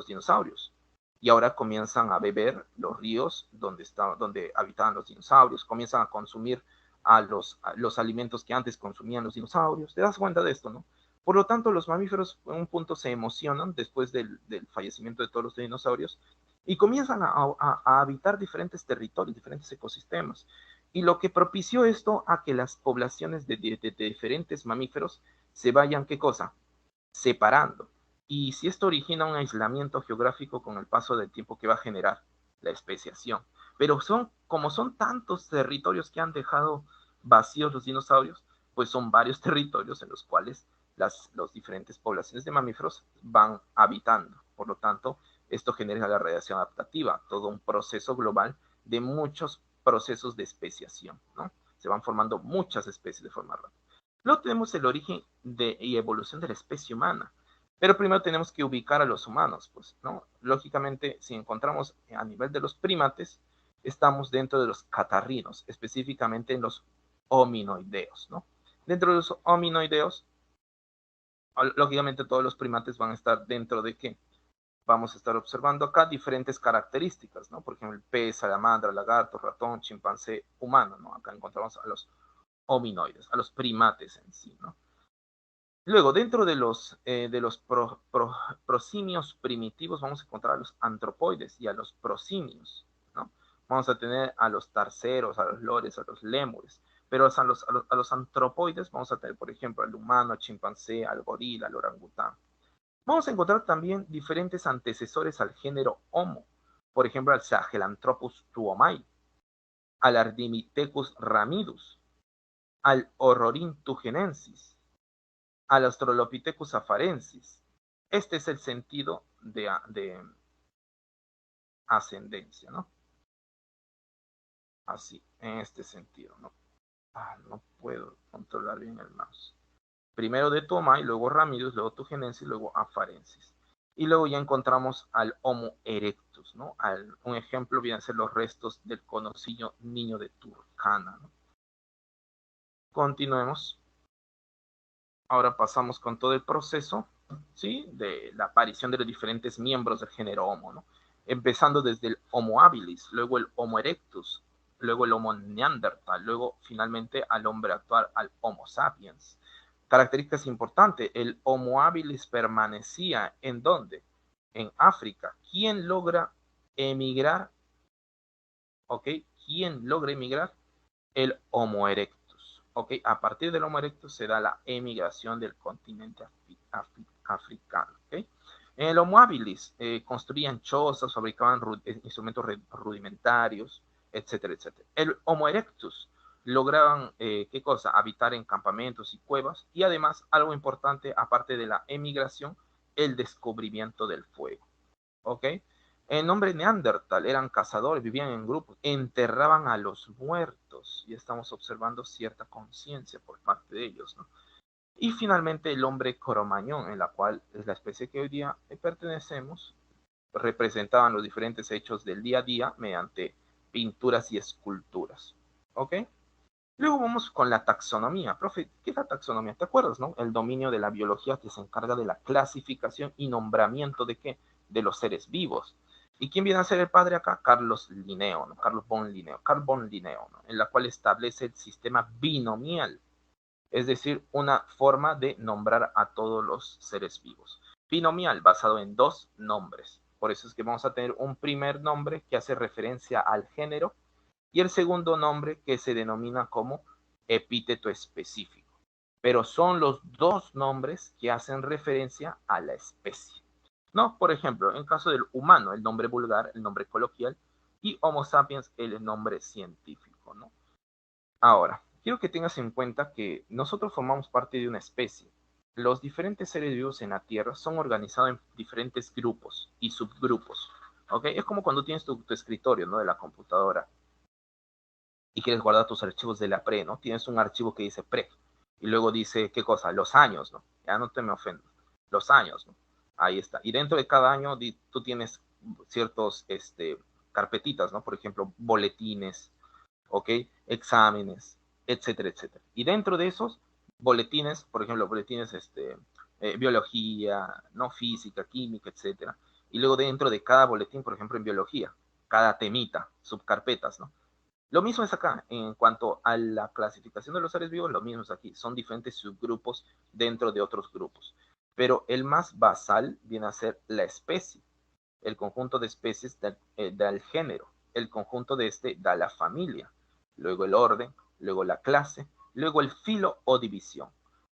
dinosaurios. Y ahora comienzan a beber los ríos donde habitaban los dinosaurios, comienzan a consumir a los alimentos que antes consumían los dinosaurios. ¿Te das cuenta de esto, no? Por lo tanto, los mamíferos en un punto se emocionan después del fallecimiento de todos los dinosaurios y comienzan a habitar diferentes territorios, diferentes ecosistemas. Y lo que propició esto a que las poblaciones de diferentes mamíferos se vayan, ¿qué cosa? Separando. Y si esto origina un aislamiento geográfico con el paso del tiempo que va a generar la especiación. Pero como son tantos territorios que han dejado vacíos los dinosaurios, pues son varios territorios en los cuales las diferentes poblaciones de mamíferos van habitando. Por lo tanto, esto genera la radiación adaptativa, todo un proceso global de muchos procesos de especiación, ¿no? Se van formando muchas especies de forma rápida. Luego tenemos el origen y evolución de la especie humana. Pero primero tenemos que ubicar a los humanos, pues, ¿no? Lógicamente, si encontramos a nivel de los primates, estamos dentro de los catarrinos, específicamente en los hominoideos, ¿no? Dentro de los hominoideos, lógicamente todos los primates van a estar dentro de qué? Vamos a estar observando acá diferentes características, ¿no? Por ejemplo, el pez, salamandra, lagarto, ratón, chimpancé, humano, ¿no? Acá encontramos a los hominoides, a los primates en sí, ¿no? Luego, dentro de los prosimios primitivos, vamos a encontrar a los antropoides y a los prosimios, ¿no? Vamos a tener a los tarseros, a los lores, a los lémures, pero a los antropoides vamos a tener, por ejemplo, al humano, al chimpancé, al gorila, al orangután. Vamos a encontrar también diferentes antecesores al género Homo, por ejemplo, al Sahelanthropus tuomai, al Ardimithecus ramidus, al Ororhyntugenensis, al Australopithecus afarensis. Este es el sentido de ascendencia, ¿no? Así, en este sentido, ¿no? No puedo controlar bien el mouse. Primero de Tomai, luego Ramidus, luego Tugenensis, luego Afarensis. Y luego ya encontramos al Homo erectus, ¿no? Un ejemplo vienen a ser los restos del conocido niño de Turkana, ¿no? Continuemos. Ahora pasamos con todo el proceso, ¿sí? De la aparición de los diferentes miembros del género Homo, ¿no? Empezando desde el Homo habilis, luego el Homo erectus, luego el Homo neandertal, luego finalmente al hombre actual, al Homo sapiens. Características importantes, el Homo habilis permanecía ¿en dónde? En África. ¿Quién logra emigrar? ¿Ok? ¿Quién logra emigrar? El Homo erectus. ¿Ok? A partir del Homo erectus se da la emigración del continente africano. ¿Ok? En el Homo habilis construían chozas, fabricaban instrumentos rudimentarios, etcétera, etcétera. El Homo erectus lograban, ¿qué cosa? Habitar en campamentos y cuevas, y además, algo importante, aparte de la emigración, el descubrimiento del fuego, ¿ok? El nombre Neandertal, eran cazadores, vivían en grupos, enterraban a los muertos, y estamos observando cierta conciencia por parte de ellos, ¿no? Y finalmente el hombre Cro-Magnon, en la cual es la especie que hoy día pertenecemos, representaban los diferentes hechos del día a día mediante pinturas y esculturas, ¿ok? Luego vamos con la taxonomía. Profe, ¿qué es la taxonomía? ¿Te acuerdas, no? El dominio de la biología que se encarga de la clasificación y nombramiento de qué? De los seres vivos. ¿Y quién viene a ser el padre acá? Carlos Linneo, ¿no? Carl von Linneo, ¿no? En la cual establece el sistema binomial, es decir, una forma de nombrar a todos los seres vivos. Binomial, basado en dos nombres. Por eso es que vamos a tener un primer nombre que hace referencia al género y el segundo nombre que se denomina como epíteto específico. Pero son los dos nombres que hacen referencia a la especie, ¿no? Por ejemplo, en caso del humano, el nombre vulgar, el nombre coloquial, y Homo sapiens, el nombre científico, ¿no? Ahora, quiero que tengas en cuenta que nosotros formamos parte de una especie. Los diferentes seres vivos en la Tierra son organizados en diferentes grupos y subgrupos, ¿ok? Es como cuando tienes tu escritorio, ¿no? De la computadora y quieres guardar tus archivos de la pre, ¿no? Tienes un archivo que dice pre y luego dice, ¿qué cosa? Los años, ¿no? Ya no te me ofendas. Los años, ¿no? Ahí está. Y dentro de cada año tú tienes ciertos carpetitas, ¿no? Por ejemplo, boletines, ¿ok? Exámenes, etcétera, etcétera. Y dentro de esos boletines, por ejemplo, boletines biología, no física, química, etcétera. Y luego dentro de cada boletín, por ejemplo, en biología, cada temita, subcarpetas, ¿no? Lo mismo es acá, en cuanto a la clasificación de los seres vivos, lo mismo es aquí, son diferentes subgrupos dentro de otros grupos. Pero el más basal viene a ser la especie, el conjunto de especies da el género, el conjunto de este da la familia, luego el orden, luego la clase, luego el filo o división.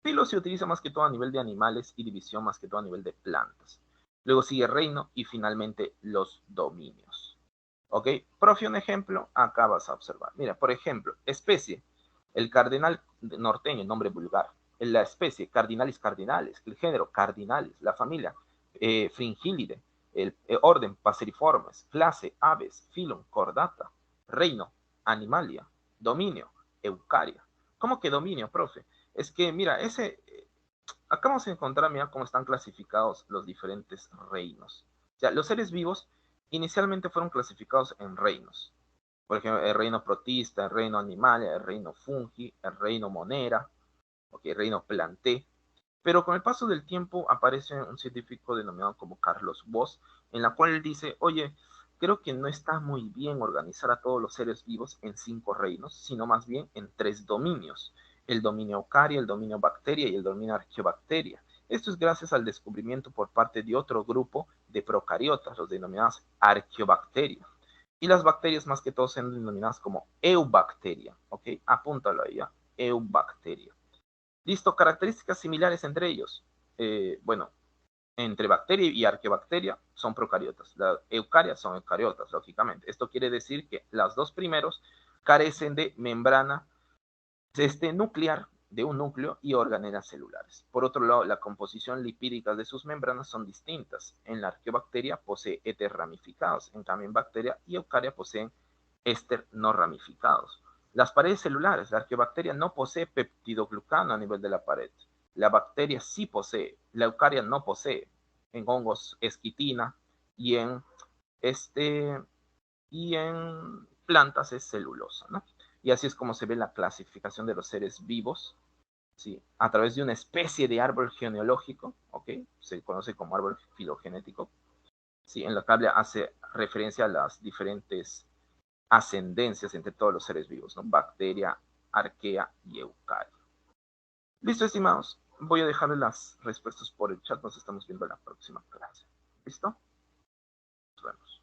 Filo se utiliza más que todo a nivel de animales y división más que todo a nivel de plantas. Luego sigue reino y finalmente los dominios. ¿Ok? Profe, un ejemplo, acá vas a observar. Mira, por ejemplo, especie, el cardenal norteño, nombre vulgar. La especie, cardinalis cardinales. El género, cardinalis. La familia, fringílide. El orden, paseriformes. Clase, aves. Filum, cordata. Reino, animalia. Dominio, eucaria. ¿Cómo que dominio, profe? Es que, mira, acá vamos a encontrar, mira, cómo están clasificados los diferentes reinos. O sea, los seres vivos inicialmente fueron clasificados en reinos. Por ejemplo, el reino protista, el reino animal, el reino fungi, el reino monera, okay, el reino planté. Pero con el paso del tiempo aparece un científico denominado como Carlos Voss, en la cual él dice, oye, creo que no está muy bien organizar a todos los seres vivos en 5 reinos, sino más bien en 3 dominios. El dominio eucaria, el dominio bacteria y el dominio arqueobacteria. Esto es gracias al descubrimiento por parte de otro grupo de procariotas, los denominados arqueobacterias. Y las bacterias más que todo son denominadas como eubacteria, ¿ok? Apúntalo ahí, ¿ya? Eubacteria. Listo, características similares entre ellos. Bueno, entre bacteria y arqueobacteria son procariotas. Las eucarias son eucariotas, lógicamente. Esto quiere decir que los dos primeros carecen de membrana nuclear, de un núcleo y organelas celulares. Por otro lado, la composición lipídica de sus membranas son distintas. En la arqueobacteria posee éter ramificados, en cambio en bacteria y eucaria poseen éster no ramificados. Las paredes celulares, la arqueobacteria no posee peptidoglucano a nivel de la pared. La bacteria sí posee, la eucaria no posee. En hongos es quitina y este, y en plantas es celulosa, ¿no? Y así es como se ve la clasificación de los seres vivos, ¿sí? A través de una especie de árbol genealógico, ¿ok? Se conoce como árbol filogenético, ¿sí? En la tabla hace referencia a las diferentes ascendencias entre todos los seres vivos, ¿no? Bacteria, arquea y eucaria. Listo, estimados. Voy a dejarles las respuestas por el chat. Nos estamos viendo en la próxima clase. ¿Listo? Nos vemos.